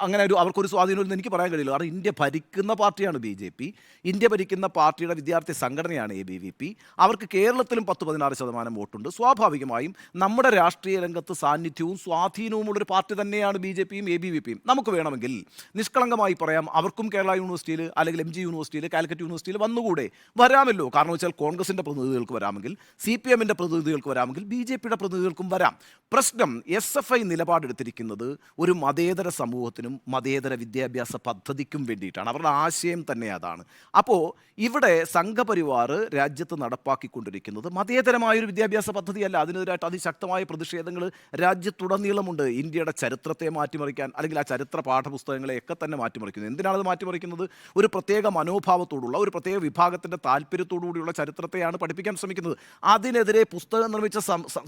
അങ്ങനെ അവർക്കൊരു സ്വാധീനമില്ലെന്ന് എനിക്ക് പറയാൻ കഴിയില്ല. കാരണം ഇന്ത്യ ഭരിക്കുന്ന പാർട്ടിയാണ് BJP, ഇന്ത്യ ഭരിക്കുന്ന പാർട്ടിയുടെ വിദ്യാർത്ഥി സംഘടനയാണ് ABVP. അവർക്ക് കേരളത്തിലും 10-16% വോട്ടുണ്ട്. സ്വാഭാവികമായും നമ്മുടെ രാഷ്ട്രീയ രംഗത്ത് സാന്നിധ്യവും സ്വാധീനവുമുള്ളൊരു പാർട്ടി തന്നെയാണ് BJPയും ABVPയും. നമുക്ക് വേണമെങ്കിൽ നിഷ്കളങ്കമായി പറയാം, അവർക്കും കേരള യൂണിവേഴ്സിറ്റിയിൽ അല്ലെങ്കിൽ MG യൂണിവേഴ്സിറ്റിയിൽ കാലിക്കറ്റ് യൂണിവേഴ്സിറ്റിയിൽ വന്നുകൂടെ? വരാമല്ലോ. കാരണം വെച്ചാൽ കോൺഗ്രസിൻ്റെ പ്രതിനിധികൾക്ക് വരാമെങ്കിൽ, CPMൻ്റെ പ്രതിനിധികൾക്ക് വരാമെങ്കിൽ, BJPയുടെ പ്രതിനിധികൾക്കും വരാം. പ്രശ്നം SFI നിലപാടെടുത്തിരിക്കുന്നത് ഒരു മതേതര സമൂഹത്തിനും മതേതര വിദ്യാഭ്യാസ പദ്ധതിക്കും വേണ്ടിയിട്ടാണ്. അവരുടെ ആശയം തന്നെ അതാണ്. അപ്പോൾ ഇവിടെ സംഘപരിവാർ രാജ്യത്ത് നടപ്പാക്കിക്കൊണ്ടിരിക്കുന്നത് മതേതരമായൊരു വിദ്യാഭ്യാസ പദ്ധതിയല്ല. അതിനെതിരായിട്ട് അതിശക്തമായ പ്രതിഷേധങ്ങൾ രാജ്യത്തുടനീളമുണ്ട്. ഇന്ത്യയുടെ ചരിത്രത്തെ മാറ്റിമറിക്കാൻ, അല്ലെങ്കിൽ ആ ചരിത്ര പാഠപുസ്തകങ്ങളെയൊക്കെ തന്നെ മാറ്റിമറിക്കുന്നത്. എന്തിനാണത് മാറ്റിമറിക്കുന്നത്? ഒരു പ്രത്യേക മനോഭാവത്തോടുള്ള, ഒരു പ്രത്യേക വിഭാഗത്തിൻ്റെ താല്പര്യത്തോടുകൂടിയുള്ള ചരിത്രത്തെയാണ് പഠിപ്പിക്കാൻ ശ്രമിക്കുന്നത്. അതിനെതിരെ പുസ്തകം നിർമ്മിച്ച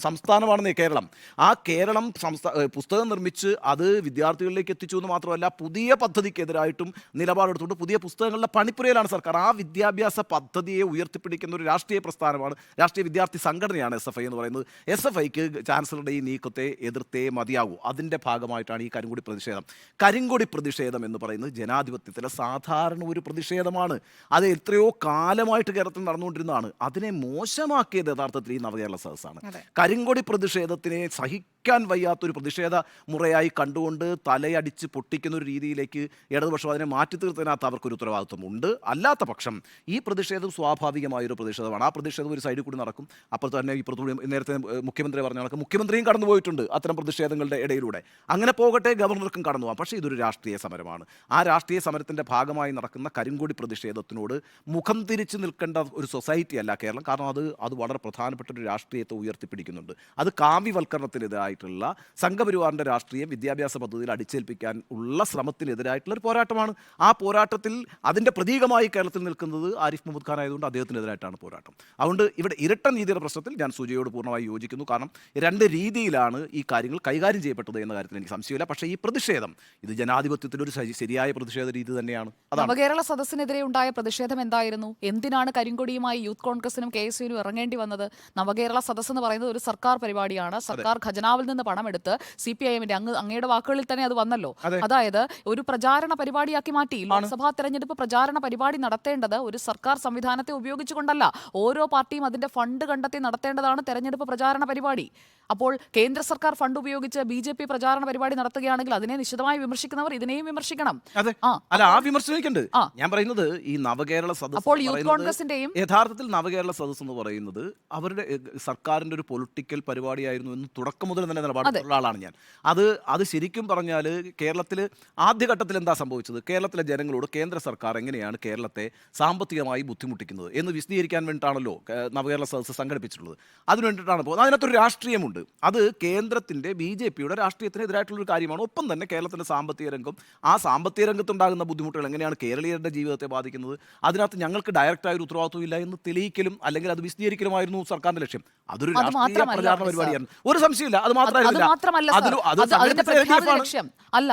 സംസ്ഥാനമാണെന്നേ കേരളം. ആ കേരളം പുസ്തകം നിർമ്മിച്ച് അത് വിദ്യാർത്ഥികളിലേക്ക് എത്തിച്ചു എന്ന് മാത്രമല്ല, പുതിയ പദ്ധതിക്കെതിരായിട്ടും നിലപാടെടുത്തുകൊണ്ട് പുതിയ പുസ്തകങ്ങളുടെ പണിപ്പുരയിലാണ് സർക്കാർ. ആ വിദ്യാഭ്യാസ പദ്ധതിയെ ഉയർത്തിപ്പിടിക്കുന്ന ഒരു രാഷ്ട്രീയ പ്രസ്ഥാനമാണ്, രാഷ്ട്രീയ വിദ്യാർത്ഥി സംഘടനയാണ് SFI എന്ന് പറയുന്നത്. SFIക്ക് ചാൻസലറുടെ ഈ നീക്കത്തെ എതിർത്തേ മതിയാകൂ. അതിൻ്റെ ഭാഗമായിട്ടാണ് ഈ കരിങ്കൊടി പ്രതിഷേധം. കരിങ്കൊടി പ്രതിഷേധം എന്ന് പറയുന്നത് ജനാധിപത്യത്തിലെ സാധാരണ ഒരു പ്രതിഷേധമാണ്. അത് എത്രയോ കാലമായിട്ട് കേരളത്തിൽ നടന്നുകൊണ്ടിരുന്നതാണ്. അതിനെ മോശമാക്കിയത് യഥാർത്ഥത്തിൽ ഈ നവകേരള സദസ്സാണ്. കരിങ്കൊടി പ്രതിഷേധത്തിനെ സഹിക്കാൻ വയ്യാത്തൊരു പ്രതിഷേധ മുറയായി കണ്ടുകൊണ്ട് തലയടിച്ച് പൊട്ടിക്കുന്ന ഒരു രീതിയിലേക്ക് ഇടതുപക്ഷം അതിനെ മാറ്റി തീർത്തതിനകത്ത് അവർക്കൊരു ഉത്തരവാദിത്വമുണ്ട്. അല്ലാത്ത പക്ഷം ഈ പ്രതിഷേധം സ്വാഭാവികമായൊരു പ്രതിഷേധമാണ്. ആ പ്രതിഷേധം ഒരു സൈഡിൽ കൂടി നടക്കും. അപ്പുറത്ത് തന്നെ ഇപ്പുറത്തുകൂടി നേരത്തെ മുഖ്യമന്ത്രി പറഞ്ഞ കണക്ക് മുഖ്യമന്ത്രിയും കടന്നുപോയിട്ടുണ്ട് അത്തരം പ്രതിഷേധങ്ങളുടെ ഇടയിലൂടെ. അങ്ങനെ പോകട്ടെ, ഗവർണർക്കും കടന്നു പോകാം. പക്ഷേ ഇതൊരു രാഷ്ട്രീയ സമരമാണ്. ആ രാഷ്ട്രീയ സമരത്തിൻ്റെ ഭാഗമായി നടക്കുന്ന കരിങ്കൊടി പ്രതിഷേധത്തിനോട് മുഖം തിരിച്ചു നിൽക്കേണ്ട ഒരു സൊസൈറ്റി അല്ല കേരളം. കാരണം അത് വളരെ പ്രധാനപ്പെട്ട ഒരു രാഷ്ട്രീയത്തെ ഉയർത്തിപ്പിടിക്കുന്നുണ്ട്. അത് കാവ്യവൽക്കരണത്തിനെതിരായിട്ടുള്ള സംഘപരിവാറിൻ്റെ രാഷ്ട്രീയം വിദ്യാഭ്യാസ പദ്ധതിയിൽ അടിച്ചേൽപ്പിക്കാൻ ഉള്ള ശ്രമത്തിനെതിരായിട്ടുള്ള ഒരു പോരാട്ടമാണ്. ആ പോരാട്ടത്തിൽ അതിൻ്റെ പ്രതീകമായി കേരളത്തിൽ നിൽക്കുന്നത് ആരിഫ് മുഹമ്മദ് ഖാൻ ആയതുകൊണ്ട് അദ്ദേഹത്തിനെതിരായിട്ടാണ് പോരാട്ടം. അതുകൊണ്ട് ഇവിടെ ഇരട്ട നീതിയുടെ പ്രശ്നത്തിൽ ഞാൻ സുജയോട് പൂർണ്ണമായി യോജിക്കുന്നു. കാരണം രണ്ട് രീതിയിലാണ് ഈ കാര്യങ്ങൾ കൈകാര്യം ചെയ്യപ്പെട്ടത് എന്ന കാര്യത്തിൽ എനിക്ക് സംശയമില്ല. പക്ഷേ ഈ പ്രതിഷേധം ഇത് ജനാധിപത്യത്തിൻ്റെ ഒരു ശരിയായ പ്രതിഷേധ രീതി തന്നെയാണ്. അതാണ് നവകേരള സദസ്സിനെതിരെ ഉണ്ടായ പ്രതിഷേധം എന്തായിരുന്നു? എന്തിനാണ് കരിങ്കൊടിയുമായി യൂത്ത് കോൺഗ്രസിനും KSUവിനും ഇറങ്ങേണ്ടി വന്നത്? നവകേരള സദസ്സ് എന്ന് പറയുന്നത് ഒരു സർക്കാർ പരിപാടിയാണ്. സർക്കാർ ഖജനാവിൽ നിന്ന് പണമെടുത്ത് CPIMന്റെ അങ്ങയുടെ വാക്കുകളിൽ തന്നെ അത് വന്നല്ലോ. അതായത് ഒരു പ്രചാരണ പരിപാടിയാക്കി മാറ്റി. ലോക്സഭാ തെരഞ്ഞെടുപ്പ് പ്രചാരണ പരിപാടി നടത്തേണ്ടത് ഒരു സർക്കാർ സംവിധാനത്തെ ഉപയോഗിച്ചുകൊണ്ടല്ല. ഓരോ പാർട്ടിയും അതിന്റെ ഫണ്ട് കണ്ടെത്തി നടത്തേണ്ടതാണ് തെരഞ്ഞെടുപ്പ് പ്രചാരണ പരിപാടി. അപ്പോൾ കേന്ദ്ര സർക്കാർ ഫണ്ട് ഉപയോഗിച്ച് BJP പ്രചാരണ പരിപാടി നടത്തുകയാണെങ്കിൽ അതിനെ നിശിതമായി വിമർശിക്കുന്നവർ ഇതിനെയും വിമർശിക്കണം. അതെ, അല്ല ആ വിമർശനമുണ്ട്. ഞാൻ പറയുന്നത് ഈ നവകേരള സദസ്സ് അപ്പോൾ യൂത്ത് കോൺഗ്രസിന്റെയും യഥാർത്ഥത്തിൽ നവകേരള സദസ്സ് എന്ന് പറയുന്നത് അവരുടെ സർക്കാരിന്റെ ഒരു പൊളിറ്റിക്കൽ പരിപാടിയായിരുന്നു എന്ന് തുടക്കം മുതൽ തന്നെ നിലപാടുള്ള ആളാണ് ഞാൻ. അത് ശരിക്കും പറഞ്ഞാൽ കേരളത്തിൽ ആദ്യഘട്ടത്തിൽ എന്താ സംഭവിച്ചത്? കേരളത്തിലെ ജനങ്ങളോട് കേന്ദ്ര സർക്കാർ എങ്ങനെയാണ് കേരളത്തെ സാമ്പത്തികമായി ബുദ്ധിമുട്ടിക്കുന്നത് എന്ന് വിശദീകരിക്കാൻ വേണ്ടിയിട്ടാണല്ലോ നവകേരള സദസ്സ് സംഘടിപ്പിച്ചിട്ടുള്ളത്. അതിന് വേണ്ടിയിട്ടാണ് പോകുന്നത്. അതിനകത്തൊരു രാഷ്ട്രീയമുണ്ട്. അത് കേന്ദ്രത്തിന്റെ BJPയുടെ രാഷ്ട്രീയത്തിനെതിരായിട്ടുള്ളൊരു കാര്യമാണ്. ഒപ്പം തന്നെ കേരളത്തിന്റെ സാമ്പത്തിക രംഗം, ആ സാമ്പത്തിക രംഗത്തുണ്ടാകുന്ന ബുദ്ധിമുട്ടുകൾ എങ്ങനെയാണ് കേരളീയരുടെ ജീവിതത്തെ ബാധിക്കുന്നത്, അതിനകത്ത് ഞങ്ങൾക്ക് ഡയറക്റ്റായ ഒരു ഉത്തരവാദിത്വം ഇല്ല എന്ന് തെളിയിക്കലും അല്ലെങ്കിൽ അത് വിശദീകരിക്കലുമായിരുന്നു സർക്കാരിന്റെ ലക്ഷ്യം. അതൊരു രാഷ്ട്രീയ പ്രചാരണ പരിപാടിയാണ്, ഒരു സംശയമില്ല. അത്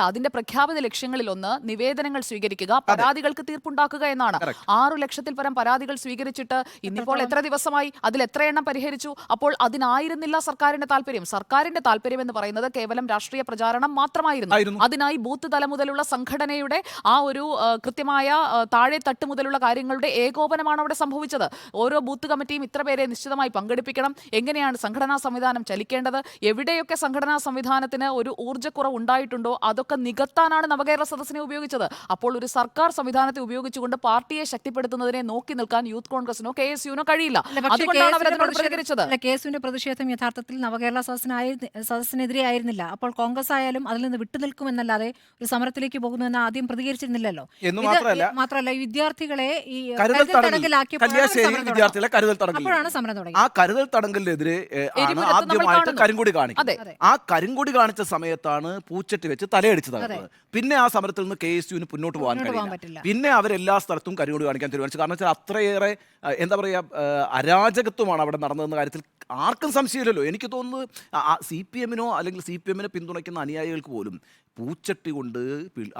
അതിന്റെ പ്രഖ്യാപിത ലക്ഷ്യങ്ങളിൽ ഒന്ന് നിവേദനങ്ങൾ സ്വീകരിക്കുക, പരാതികൾക്ക് തീർപ്പുണ്ടാക്കുക എന്നാണ്. 6 ലക്ഷത്തിൽ പരം പരാതികൾ സ്വീകരിച്ചിട്ട് ഇന്നിപ്പോൾ എത്ര ദിവസമായി? അതിൽ എത്ര എണ്ണം പരിഹരിച്ചു? അപ്പോൾ അതിനായിരുന്നില്ല സർക്കാരിന്റെ താല്പര്യം. സർക്കാരിന്റെ താല്പര്യം എന്ന് പറയുന്നത് കേവലം രാഷ്ട്രീയ പ്രചാരണം മാത്രമായിരുന്നു. അതിനായി ബൂത്ത് തലം മുതലുള്ള സംഘടനയുടെ ആ ഒരു കൃത്യമായ താഴെ തട്ട് മുതലുള്ള കാര്യങ്ങളുടെ ഏകോപനമാണ് അവിടെ സംഭവിച്ചത്. ഓരോ ബൂത്ത് കമ്മിറ്റിയും ഇത്ര പേരെ നിശ്ചിതമായി പങ്കെടുപ്പിക്കണം, എങ്ങനെയാണ് സംഘടനാ സംവിധാനം ചലിക്കേണ്ടത്, എവിടെയൊക്കെ സംഘടനാ സംവിധാനത്തിന് ഒരു ഊർജ്ജക്കുറവ് ഉണ്ടായിട്ടുണ്ടോ അതൊക്കെ നികത്താനാണ് നവകേരള സദസ്സിനെ ഉപയോഗിച്ചത്. അപ്പോൾ ഒരു സർക്കാർ സംവിധാനത്തെ ഉപയോഗിച്ചുകൊണ്ട് പാർട്ടിയെ ശക്തിപ്പെടുത്തുന്നതിനെ നോക്കി നിൽക്കാൻ യൂത്ത് കോൺഗ്രസിനോ KSUവിനോ കഴിയില്ല. അതുകൊണ്ടാണ് അവരതിനോട് പ്രതികരിച്ചത്. KSUവിന്റെ പ്രതിഷേധം യഥാർത്ഥത്തിൽ നവകേരള സദസ്സിനെതിരെ ആയിരുന്നില്ല. അപ്പോൾ കോൺഗ്രസ് ആയാലും അതിൽ നിന്ന് വിട്ടുനിൽക്കുമെന്നല്ലാതെ ഒരു സമരത്തിലേക്ക് പോകുന്നുവെന്ന് ആദ്യം പ്രതികരിച്ചിരുന്നില്ലല്ലോ. മാത്രമല്ല ഈ വിദ്യാർത്ഥികളെ ഈ അപ്പോഴാണ് സമരം തുടങ്ങി. ആ കരുതൽ തടങ്കലിനെതിരെ ആദ്യമായിട്ട് കരിങ്കൊടി കാണിക്കുന്നത്. ആ കരിങ്കൊടി കാണിച്ച സമയത്താണ് പൂച്ചട്ടി വെച്ച് തലയടിച്ച് തകർത്തത്. പിന്നെ ആ സമരത്തിൽ നിന്ന് KSUവിന് മുന്നോട്ട് പോകാൻ കഴിയില്ല. പിന്നെ അവരെല്ലാ സ്ഥലത്തും കരിങ്കൊടി കാണിക്കാൻ തീരുമാനിച്ചു. കാരണം വെച്ചാൽ അത്രയേറെ എന്താ പറയുക അരാജകത്വമാണ് അവിടെ നടന്നതെന്ന കാര്യത്തിൽ ആർക്കും സംശയമില്ലല്ലോ. എനിക്ക് തോന്നുന്നത് CPMനോ അല്ലെങ്കിൽ CPMനെ പിന്തുണയ്ക്കുന്ന അനുയായികൾക്ക് പോലും പൂച്ചട്ടി കൊണ്ട്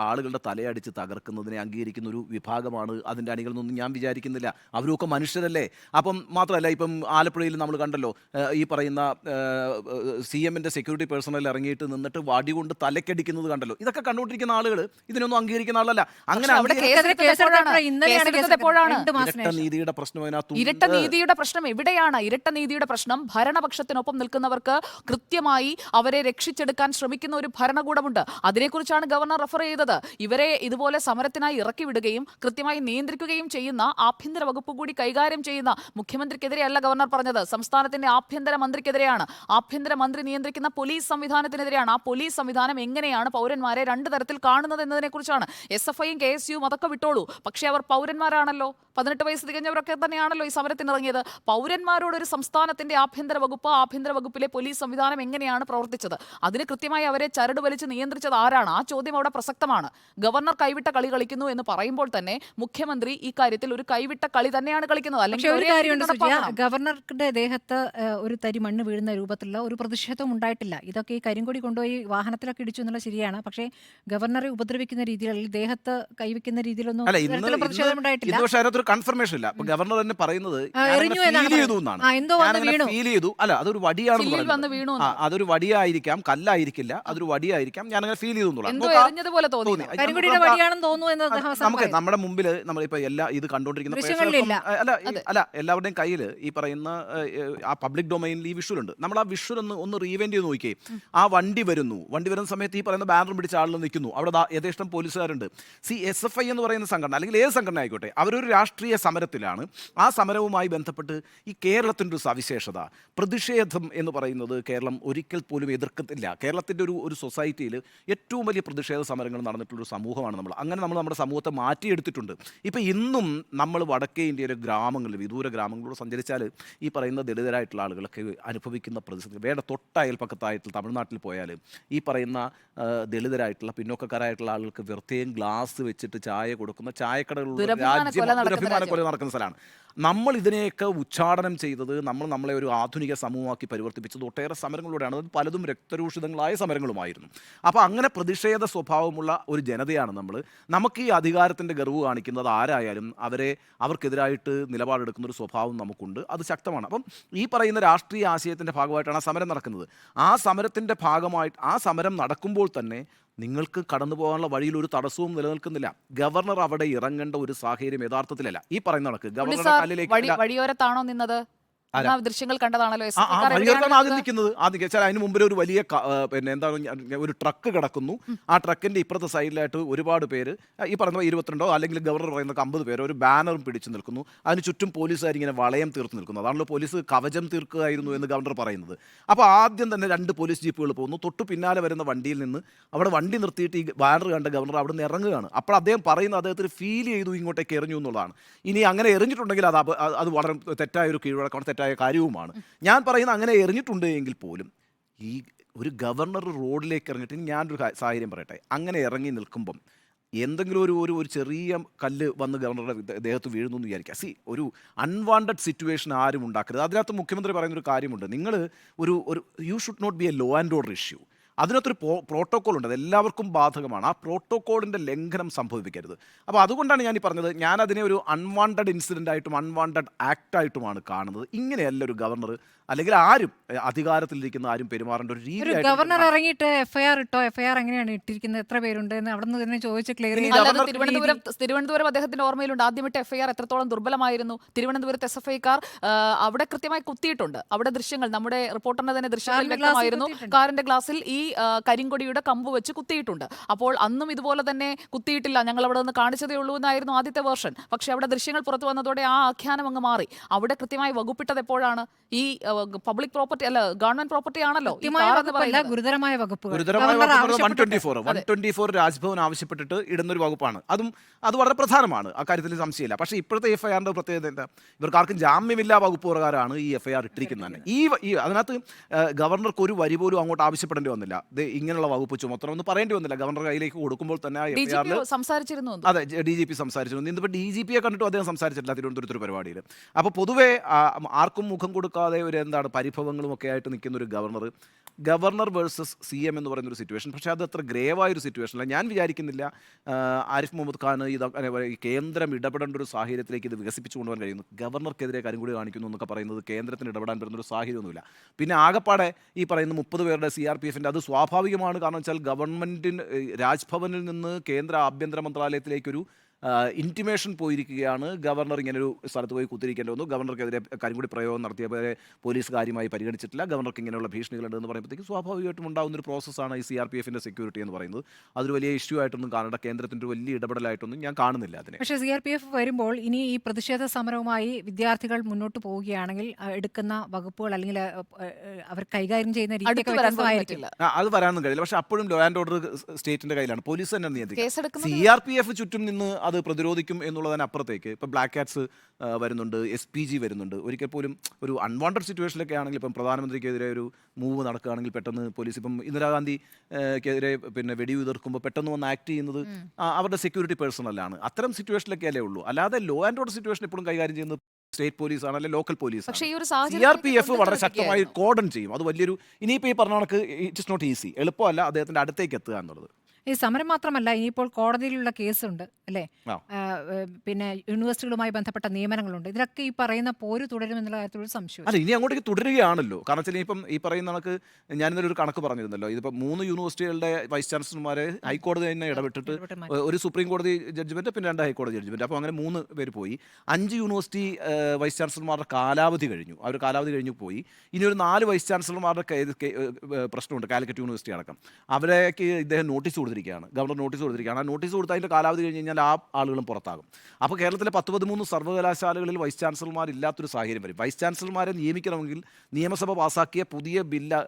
ആളുകളുടെ തലയടിച്ച് തകർക്കുന്നതിനെ അംഗീകരിക്കുന്ന ഒരു വിഭാഗമാണ് അതിൻ്റെ അണികളെന്നൊന്നും ഞാൻ വിചാരിക്കുന്നില്ല. അവരൊക്കെ മനുഷ്യരല്ലേ. അപ്പം മാത്രമല്ല, ഇപ്പം ആലപ്പുഴയിൽ നമ്മൾ കണ്ടല്ലോ ഈ പറയുന്ന CMന്റെ സെക്യൂരിറ്റി പേഴ്സണൽ ഇറങ്ങിയിട്ട് നിന്നിട്ട് വടി കൊണ്ട് തലക്കടിക്കുന്നത് കണ്ടല്ലോ. ഇതൊക്കെ കണ്ടുകൊണ്ടിരിക്കുന്ന ആളുകൾ ഇതിനൊന്നും അംഗീകരിക്കുന്ന ആളല്ല. അങ്ങനെ നീതിയുടെ പ്രശ്നം അതിനകത്ത്. ഇരട്ട നീതിയുടെ പ്രശ്നം എവിടെയാണ്? ഇരട്ട നീതിയുടെ പ്രശ്നം ഭരണപക്ഷത്തിനൊപ്പം നിൽക്കുന്നവർക്ക് കൃത്യമായി അവരെ രക്ഷിച്ചെടുക്കാൻ ശ്രമിക്കുന്ന ഒരു ഭരണകൂടമുണ്ട്. അതിനെക്കുറിച്ചാണ് ഗവർണർ റെഫർ ചെയ്തത്. ഇവരെ ഇതുപോലെ സമരത്തിനായി ഇറക്കി വിടുകയും കൃത്യമായി നിയന്ത്രിക്കുകയും ചെയ്യുന്ന ആഭ്യന്തര വകുപ്പ് കൂടി കൈകാര്യം ചെയ്യുന്ന മുഖ്യമന്ത്രിക്കെതിരെയല്ല ഗവർണർ പറഞ്ഞത്. സംസ്ഥാനത്തിന്റെ ആഭ്യന്തര മന്ത്രിക്കെതിരെയാണ്. ആഭ്യന്തര മന്ത്രി നിയന്ത്രിക്കുന്ന പോലീസ് സംവിധാനത്തിനെതിരെയാണ്. ആ പോലീസ് സംവിധാനം എങ്ങനെയാണ് പൗരന്മാരെ 2 തരത്തിൽ കാണുന്നത് എന്നതിനെ കുറിച്ചാണ്. SFIയും KSUവും അതൊക്കെ വിട്ടോളൂ, പക്ഷേ അവർ പൗരന്മാരാണല്ലോ. 18 വയസ്സ് തികഞ്ഞവരൊക്കെ തന്നെയാണല്ലോ ഈ സമരത്തിനിറങ്ങിയത്. പൗരന്മാരോടൊരു സംസ്ഥാനത്തിന്റെ ആഭ്യന്തര വകുപ്പിലെ പോലീസ് സംവിധാനം എങ്ങനെയാണ് പ്രവർത്തിച്ചത്? അതിന് കൃത്യമായി അവരെ ചരട് വലിച്ച് നിയന്ത്രിച്ചത് ആരാണ്? ആ ചോദ്യം അവിടെ പ്രസക്തമാണ്. ഗവർണർ കൈവിട്ട കളി കളിക്കുന്നു എന്ന് പറയുമ്പോൾ തന്നെ മുഖ്യമന്ത്രി ഈ കാര്യത്തിൽ ഒരു കൈവിട്ട കളി തന്നെയാണ് കളിക്കുന്നത്. അല്ലെങ്കിൽ ഗവർണറുടെ ദേഹത്ത് ഒരു തരി മണ്ണ് വീഴുന്ന രൂപത്തിലുള്ള ഒരു പ്രതിഷേധം ഉണ്ടായിട്ടില്ല. ഇതൊക്കെ ഈ കരിങ്കൊടി കൊണ്ടുപോയി വാഹനത്തിലൊക്കെ ഇടിച്ചു എന്നുള്ള ശരിയാണ്. പക്ഷേ ഗവർണറെ ഉപദ്രവിക്കുന്ന രീതിയിൽ, ദേഹത്ത് കൈവയ്ക്കുന്ന രീതിയിലൊന്നും പ്രതിഷേധം ഉണ്ടായിട്ടില്ല. കൺഫർമേഷൻ ഇല്ല. അപ്പൊ ഗവർണർ തന്നെ പറയുന്നത് എറിഞ്ഞു എന്നാണ് ഫീൽ ചെയ്തു എന്നാണ്. എന്തോ വന്ന് വീണു. ഫീൽ ചെയ്തു, അല്ല അതൊരു വടിയാണെന്ന് ചില്ലിൽ വന്ന് പറയുന്നത്. വീണു അതൊരു വടിയായിരിക്കാം, കല്ലായിരിക്കില്ല, അതൊരു വടിയായിരിക്കാം, ഞാനങ്ങനെ ഫീൽ ചെയ്തു എന്നുള്ളതാണ്. എന്തോ എറിഞ്ഞതുപോലെ തോന്നി. കരിങ്കൊടിയുടെ വടിയാണെന്ന് തോന്നുന്നു എന്ന് അദ്ദേഹം നമുക്ക് പറയുന്നു. നമ്മുടെ മുമ്പിൽ നമ്മളിപ്പോ എല്ലാ ഇത് കണ്ടുകൊണ്ടിരിക്കുന്ന ദൃശ്യങ്ങളിലില്ല. അല്ല എല്ലാവരുടെയും കയ്യിൽ ഈ പറയുന്ന ആ പബ്ലിക് ഡൊമൈനിൽ ഈ വിഷ്വൽ ഉണ്ട്. നമ്മൾ ആ വിഷ്വൽ ഒന്ന് റീവെന്റ് ചെയ്ത് നോക്കിയേ. ആ വണ്ടി വരുന്ന സമയത്ത് ഈ പറയുന്ന ബാനർ പിടിച്ച ആളുകൾ നിൽക്കുന്നു, അവിടെ യഥേഷ്ടം പോലീസുകാരുണ്ട്. SFI എന്ന് പറയുന്ന സംഘടന അല്ലെങ്കിൽ ഏത് സംഘടന ആയിക്കോട്ടെ, അവരൊരു രാഷ്ട്രീയ സമരത്തിലാണ്. ആ സമരവുമായി ബന്ധപ്പെട്ട് ഈ കേരളത്തിൻ്റെ ഒരു സവിശേഷത, പ്രതിഷേധം എന്ന് പറയുന്നത് കേരളം ഒരിക്കൽ പോലും എതിർക്കത്തില്ല. കേരളത്തിൻ്റെ ഒരു സൊസൈറ്റിയിൽ ഏറ്റവും വലിയ പ്രതിഷേധ സമരങ്ങൾ നടന്നിട്ടുള്ളൊരു സമൂഹമാണ് നമ്മൾ. അങ്ങനെ നമ്മൾ നമ്മുടെ സമൂഹത്തെ മാറ്റിയെടുത്തിട്ടുണ്ട്. ഇപ്പം ഇന്നും നമ്മൾ വടക്കേ ഇന്ത്യയിലെ ഗ്രാമങ്ങളിൽ, വിദൂര ഗ്രാമങ്ങളിലൂടെ സഞ്ചരിച്ചാൽ ഈ പറയുന്ന ദളിതരായിട്ടുള്ള ആളുകളൊക്കെ അനുഭവിക്കുന്ന പ്രതിസന്ധി വേണ്ട. തൊട്ട അയൽപ്പക്കത്തായിട്ടുള്ള തമിഴ്നാട്ടിൽ പോയാൽ ഈ പറയുന്ന ദളിതരായിട്ടുള്ള പിന്നോക്കക്കാരായിട്ടുള്ള ആളുകൾക്ക് വൃത്തിയും ഗ്ലാസ് വെച്ചിട്ട് ചായ കൊടുക്കുന്ന ചായക്കടകളുള്ള ദുരഭിമാന കൊല നടക്കുന്ന സ്ഥലമാണ്. നമ്മൾ ഇതിനെയൊക്കെ ഉച്ചാടനം ചെയ്തത്, നമ്മളെ ഒരു ആധുനിക സമൂഹമാക്കി പരിവർത്തിപ്പിച്ചത് ഒട്ടേറെ സമരങ്ങളിലൂടെയാണ്. അത് പലതും രക്തരൂഷിതങ്ങളായ സമരങ്ങളുമായിരുന്നു. അപ്പോൾ അങ്ങനെ പ്രതിഷേധ സ്വഭാവമുള്ള ഒരു ജനതയാണ് നമ്മൾ. നമുക്ക് ഈ അധികാരത്തിൻ്റെ ഗർവ് കാണിക്കുന്നത് ആരായാലും അവർക്കെതിരായിട്ട് നിലപാടെടുക്കുന്ന ഒരു സ്വഭാവം നമുക്കുണ്ട്, അത് ശക്തമാണ്. അപ്പം ഈ പറയുന്ന രാഷ്ട്രീയ ആശയത്തിൻ്റെ ഭാഗമായിട്ടാണ് ആ സമരം നടക്കുന്നത്. ആ സമരത്തിൻ്റെ ഭാഗമായിട്ട് ആ സമരം നടക്കുമ്പോൾ തന്നെ നിങ്ങൾക്ക് കടന്നു പോകാനുള്ള വഴിയിൽ ഒരു തടസ്സവും നിലനിൽക്കുന്നില്ല. ഗവർണർ അവിടെ ഇറങ്ങേണ്ട ഒരു സാഹചര്യം യഥാർത്ഥത്തിലല്ല. ഈ പറയുന്ന കണക്ക് ഗവർണറുടെ കല്ലിലേക്ക് വഴിയോരത്താണോ നിന്നത്? ദൃശ്യങ്ങൾ കണ്ടതാണല്ലോ. ആദ്യം നിൽക്കുന്നത് അതിന് മുമ്പിൽ ഒരു വലിയ പിന്നെ എന്താണ് ഒരു ട്രക്ക് കിടക്കുന്നു. ആ ട്രക്കിന്റെ ഇപ്പുറത്തെ സൈഡിലായിട്ട് ഒരുപാട് പേര്, ഈ പറഞ്ഞ 22 അല്ലെങ്കിൽ ഗവർണർ പറയുന്ന 50 പേര് ഒരു ബാനറും പിടിച്ചു നിൽക്കുന്നു. അതിന് ചുറ്റും പോലീസുകാർ ഇങ്ങനെ വളയം തീർത്ത് നിൽക്കുന്നു. അതാണല്ലോ പോലീസ് കവചം തീർക്കുകയായിരുന്നു എന്ന് ഗവർണർ പറയുന്നത്. അപ്പോൾ ആദ്യം തന്നെ 2 പോലീസ് ജീപ്പുകൾ പോകുന്നു. തൊട്ടു പിന്നാലെ വരുന്ന വണ്ടിയിൽ നിന്ന് അവിടെ വണ്ടി നിർത്തിയിട്ട് ഈ ബാനർ കണ്ട ഗവർണർ അവിടെ നിന്ന് ഇറങ്ങുകയാണ്. അപ്പോൾ അദ്ദേഹം പറയുന്നത് അദ്ദേഹത്തിന് ഫീൽ ചെയ്തു ഇങ്ങോട്ടേക്ക് എറിഞ്ഞു എന്നുള്ളതാണ്. ഇനി അങ്ങനെ എറിഞ്ഞിട്ടുണ്ടെങ്കിൽ അത് വളരെ തെറ്റായ ഒരു കീഴ്വഴക്കമാണ്, തെറ്റായ കാര്യവുമാണ്. ഞാൻ പറയുന്നത് അങ്ങനെ എറിഞ്ഞിട്ടുണ്ട് എങ്കിൽ പോലും ഈ ഒരു ഗവർണർ റോഡിലേക്ക് ഇറങ്ങിയിട്ട് ഞാനൊരു സാഹചര്യം പറയട്ടെ, അങ്ങനെ ഇറങ്ങി നിൽക്കുമ്പം എന്തെങ്കിലും ഒരു ചെറിയ കല്ല് വന്ന് ഗവർണറുടെ ദേഹത്ത് വീഴുന്നു എന്ന് വിചാരിക്കുക. ഒരു അൺവാണ്ടഡ് സിറ്റുവേഷൻ ആരും ഉണ്ടാക്കരുത്. അതിനകത്ത് മുഖ്യമന്ത്രി പറയുന്നൊരു കാര്യമുണ്ട്, നിങ്ങൾ ഒരു you should not be a law and order issue. അതിനകത്തൊരു പ്രോട്ടോക്കോൾ ഉണ്ട്, അത് എല്ലാവർക്കും ബാധകമാണ്. ആ പ്രോട്ടോക്കോളിൻ്റെ ലംഘനം സംഭവിക്കരുത്. അപ്പോൾ അതുകൊണ്ടാണ് ഞാൻ ഈ പറഞ്ഞത്, ഞാനതിനെ ഒരു അൺവാണ്ടഡ് ഇൻസിഡൻ്റ് ആയിട്ടും അൺവാണ്ടഡ് ആക്റ്റായിട്ടുമാണ് കാണുന്നത്. ഇങ്ങനെയല്ല ഒരു ഗവർണർ അല്ലെങ്കിൽ ആരും അധികാരത്തിലിരിക്കുന്ന ആരും പെരുമാറേണ്ട ഒരു രീതി. ഗവർണർ ഇറങ്ങിയിട്ട് FIR ഇട്ടോ? FIR എങ്ങനെയാണ് ഇട്ടിരിക്കുന്നത്? എത്ര പേരുണ്ട് എന്ന് അവിടെ നിന്ന് തന്നെ ചോദിച്ച് ക്ലിയർ തിരുവനന്തപുരം അദ്ദേഹത്തിന്റെ ഓർമ്മയിലുണ്ട്. ആദ്യമായിട്ട് FIR എത്രത്തോളം ദുർബലമായിരുന്നു. തിരുവനന്തപുരത്ത് SFI-ക്കാർ അവിടെ കൃത്യമായി കുത്തിയിട്ടുണ്ട്. അവിടെ ദൃശ്യങ്ങൾ, നമ്മുടെ റിപ്പോർട്ടറിന്റെ തന്നെ ദൃശ്യങ്ങൾ വ്യക്തമായിരുന്നു. കാറിന്റെ ഗ്ലാസിൽ ഈ കരിങ്കൊടിയുടെ കമ്പ് വെച്ച് കുത്തിയിട്ടുണ്ട്. അപ്പോൾ അന്നും ഇതുപോലെ തന്നെ കുത്തിയിട്ടില്ല, ഞങ്ങൾ അവിടെ നിന്ന് കാണിച്ചതേ ഉള്ളൂ എന്നായിരുന്നു ആദ്യത്തെ വേർഷൻ. പക്ഷെ അവിടെ ദൃശ്യങ്ങൾ പുറത്തു വന്നതോടെ ആ ആഖ്യാനം അങ്ങ് മാറി. അവിടെ കൃത്യമായി വകുപ്പിട്ടത് എപ്പോഴാണ്? ഈ പബ്ലിക് പ്രോപ്പർട്ടി അല്ല, ഗവൺമെന്റ് പ്രോപ്പർട്ടി ആണല്ലോ. ഗുരുതരമായ വകുപ്പുകൾ 124 രാജ്ഭവൻ ആവശ്യപ്പെട്ടിട്ട് ഇടുന്നൊരു വകുപ്പാണ്. അത് വളരെ പ്രധാനമാണ്, അക്കാര്യത്തിൽ സംശയമില്ല. പക്ഷേ ഇപ്പോഴത്തെ FIR-ന്റെ പ്രത്യേകത എന്താ? ഇവർക്കാർക്കും ജാമ്യമില്ലാ വകുപ്പ് പ്രകാരമാണ് ഈ FIR ഇട്ടിരിക്കുന്നത് തന്നെ. അതിനകത്ത് ഗവർണർക്ക് ഒരു വരി പോലും അങ്ങോട്ട് ആവശ്യപ്പെടേണ്ടി വന്നില്ല. ഇങ്ങനെയുള്ള വകുപ്പ് ചുമത്തണമെന്ന് പറയേണ്ടി വന്നില്ല. ഗവർണർ കയ്യിലേക്ക് കൊടുക്കുമ്പോൾ തന്നെ ആ FIR സംസാരിച്ചിരുന്നു. അതെ, DGP സംസാരിച്ചിരുന്നു. ഇന്നിപ്പോൾ DGP-യെ കണ്ടിട്ടും അദ്ദേഹം സംസാരിച്ചിട്ടില്ല തിരുവനന്തപുരത്തൊരു പരിപാടിയിൽ. അപ്പോൾ പൊതുവെ ആർക്കും മുഖം കൊടുക്കാതെ പരിഭവങ്ങളും ഒക്കെ ആയിട്ട് നിൽക്കുന്ന ഒരു ഗവർണർ വേഴ്സസ് CM എന്ന് പറയുന്നൊരു സിറ്റുവേഷൻ. പക്ഷേ അത് അത്ര ഗ്രേവായൊരു സിറ്റുവേഷൻ അല്ല. ഞാൻ വിചാരിക്കുന്നില്ല ആരിഫ് മുഹമ്മദ് ഖാൻ ഈ കേന്ദ്രം ഇടപെടേണ്ട ഒരു സാഹചര്യത്തിലേക്ക് ഇത് വികസിപ്പിച്ചു കൊണ്ടുപോകാൻ കഴിയുന്നു. ഗവർണർക്കെതിരെ കരിങ്കൊടി കാണിക്കുന്നു എന്നൊക്കെ പറയുന്നത് കേന്ദ്രത്തിന് ഇടപെടാൻ പറ്റുന്നൊരു സാഹചര്യമൊന്നുമില്ല. പിന്നെ ആകപ്പാടെ ഈ പറയുന്ന 30 പേരുടെ CRPF-ൻ്റെ അത് സ്വാഭാവികമാണ്. കാരണം വെച്ചാൽ ഗവൺമെൻറ്റിന് രാജ്ഭവനിൽ നിന്ന് കേന്ദ്ര ആഭ്യന്തര മന്ത്രാലയത്തിലേക്കൊരു ഇൻറ്റിമേഷൻ പോയിരിക്കുകയാണ്. ഗവർണർ ഇങ്ങനെ ഒരു സ്ഥലത്ത് പോയി കുത്തിരിക്കേണ്ടി വന്നു, ഗവർണർക്കെതിരെ കരിങ്കൊടി പ്രയോഗം നടത്തിയവരെ പോലീസ് കാര്യമായി പരിഗണിച്ചിട്ടില്ല, ഗവർണർക്ക് ഇങ്ങനെയുള്ള ഭീഷണികളുണ്ട് എന്ന് പറയുമ്പോഴത്തേക്ക് സ്വാഭാവികമായിട്ടും ഉണ്ടാകുന്ന ഒരു പ്രോസസ്സാണ് ഈ CRPF-ൻ്റെ സെക്യൂരിറ്റി എന്ന് പറയുന്നത്. അതൊരു വലിയ ഇഷ്യൂ ആയിട്ടൊന്നും കാണേണ്ട, കേന്ദ്രത്തിൻ്റെ ഒരു വലിയ ഇടപെടലായിട്ടൊന്നും ഞാൻ കാണുന്നില്ല അതിനെ. പക്ഷേ CRPF വരുമ്പോൾ ഇനി ഈ പ്രതിഷേധ സമരവുമായി വിദ്യാർത്ഥികൾ മുന്നോട്ട് പോവുകയാണെങ്കിൽ എടുക്കുന്ന വകുപ്പുകൾ അല്ലെങ്കിൽ അവർ കൈകാര്യം ചെയ്യുന്ന രീതിയൊക്കെ വ്യത്യസ്തമായിരിക്കില്ല. അത് വരാനൊന്നും കഴിയില്ല. പക്ഷേ അപ്പോഴും ലോ ആൻഡ് ഓർഡർ സ്റ്റേറ്റിൻ്റെ കയ്യിലാണ്, പോലീസ് തന്നെ നിയന്ത്രിക്കുക. CRPF ചുറ്റും നിന്ന് അത് പ്രതിരോധിക്കും എന്നുള്ളതിനപ്പുറത്തേക്ക് ഇപ്പോൾ ബ്ലാക്ക് കാറ്റ്സ് വരുന്നുണ്ട്, SPG വരുന്നുണ്ട്. ഒരിക്കൽ പോലും ഒരു അൺവാണ്ടഡ് സിറ്റുവേഷനിലൊക്കെ ആണെങ്കിൽ, ഇപ്പം പ്രധാനമന്ത്രിക്കെതിരെ ഒരു മൂവ് നടക്കുകയാണെങ്കിൽ പെട്ടെന്ന് പോലീസ്, ഇപ്പം ഇന്ദിരാഗാന്ധിക്കെതിരെ പിന്നെ വെടിയുതിർക്കുമ്പോൾ പെട്ടെന്ന് വന്ന് ആക്ട് ചെയ്യുന്നത് അവരുടെ സെക്യൂരിറ്റി പേഴ്സണലാണ്. അത്തരം സിറ്റുവേഷനിലൊക്കെ അല്ലേ ഉള്ളൂ. അല്ലാതെ ലോ ആൻഡ് ഓർഡർ സിറ്റുവേഷൻ എപ്പോഴും കൈകാര്യം ചെയ്യുന്നത് സ്റ്റേറ്റ് പോലീസാണ്, അല്ലെങ്കിൽ ലോക്കൽ പോലീസാണ്. CRPF വളരെ ശക്തമായി കോർഡൺ ചെയ്യും. അത് വലിയൊരു, ഇനിയിപ്പോൾ ഈ പറഞ്ഞ കണക്ക് ഇറ്റ് ഇസ് നോട്ട് ഈസി, എളുപ്പമല്ല അദ്ദേഹത്തിൻ്റെ അടുത്തേക്ക് എത്തുക എന്നുള്ളത്. ഈ സമരം മാത്രമല്ല, ഇനിയിപ്പോൾ കോടതിയിലുള്ള കേസുണ്ട് അല്ലേ? ആ. പിന്നെ യൂണിവേഴ്സിറ്റികളുമായി ബന്ധപ്പെട്ട നിയമനങ്ങളുണ്ട്. ഇതിലൊക്കെ ഈ പറയുന്ന പോര് തുടരുമെന്നുള്ള കാര്യത്തിൽ ഒരു സംശയം. അല്ല, ഇനി അങ്ങോട്ടേക്ക് തുടരുകയാണല്ലോ. കാരണം വെച്ചാൽ ഇപ്പം ഈ പറയുന്ന കണക്ക് ഞാനിന്നലെ ഒരു കണക്ക് പറഞ്ഞിരുന്നല്ലോ. ഇതിപ്പോൾ 3 യൂണിവേഴ്സിറ്റികളുടെ വൈസ് ചാൻസലർമാരെ ഹൈക്കോടതി തന്നെ ഇടപെട്ടിട്ട് ഒരു സുപ്രീം കോടതി ജഡ്ജ്മെന്റ്, പിന്നെ 2 ഹൈക്കോടതി ജഡ്ജ്മെന്റ്. അപ്പോൾ അങ്ങനെ 3 പേര് പോയി. 5 യൂണിവേഴ്സിറ്റി വൈസ് ചാൻസലർമാരുടെ കാലാവധി കഴിഞ്ഞു. അവർ കാലാവധി കഴിഞ്ഞു പോയി. ഇനി ഒരു 4 വൈസ് ചാൻസലർമാരുടെ പ്രശ്നമുണ്ട്, കാലിക്കറ്റ് യൂണിവേഴ്സിറ്റി അടക്കം. അവരേക്ക് ഇദ്ദേഹം നോട്ടീസ് കൊടുത്തിരിക്കുകയാണ്, ഗവർണർ നോട്ടീസ് കൊടുത്തിരിക്കുകയാണ്. ആ നോട്ടീസ് കൊടുത്ത് അതിൻ്റെ കാലാവധി കഴിഞ്ഞ് കഴിഞ്ഞാൽ ആ ആളുകളും പുറത്താകും. അപ്പോൾ കേരളത്തിലെ 13 സർവ്വകലാശാലകളിൽ വൈസ് ചാൻസലർമാരില്ലാത്തൊരു സാഹചര്യം വരും. വൈസ് ചാൻസലർമാരെ നിയമിക്കണമെങ്കിൽ നിയമസഭ പാസാക്കിയ പുതിയ ബില്ല്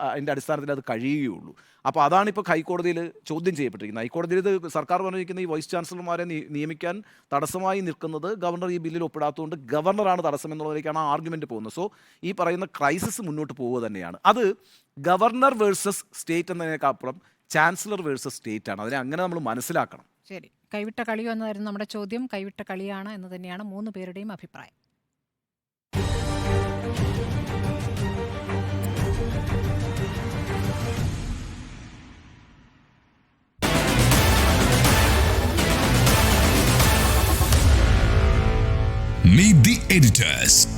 അതിൻ്റെ അടിസ്ഥാനത്തിൽ അത് കഴിയുകയുള്ളൂ. അപ്പോൾ അതാണ് ഇപ്പോൾ ഹൈക്കോടതിയിൽ ചോദ്യം ചെയ്യപ്പെട്ടിരിക്കുന്നത്. ഹൈക്കോടതിയിൽ ഇത് സർക്കാർ പറഞ്ഞിരിക്കുന്ന ഈ വൈസ് ചാൻസലർമാരെ നിയമിക്കാൻ തടസ്സമായി നിൽക്കുന്നത് ഗവർണർ ഈ ബില്ലിൽ ഒപ്പിടാത്തതുകൊണ്ട് ഗവർണറാണ് തടസ്സം എന്നുള്ളതിലേക്കാണ് ആ ആർഗ്യുമെൻറ്റ് പോകുന്നത്. സോ ഈ പറയുന്ന ക്രൈസിസ് മുന്നോട്ട് പോവുക തന്നെയാണ്. അത് ഗവർണർ വേഴ്സസ് സ്റ്റേറ്റ് എന്നതിനേക്കപ്പുറം ചാൻസലർ വേഴ്സസ് സ്റ്റേറ്റ് ആണ്. അതിനെ അങ്ങനെ നമ്മൾ മനസ്സിലാക്കണം. ശരി, കൈവിട്ട കളിയോ എന്നതായിരുന്നു നമ്മുടെ ചോദ്യം. കൈവിട്ട കളിയാണ് എന്ന് തന്നെയാണ് 3 പേരുടെയും അഭിപ്രായം. Meet the editors.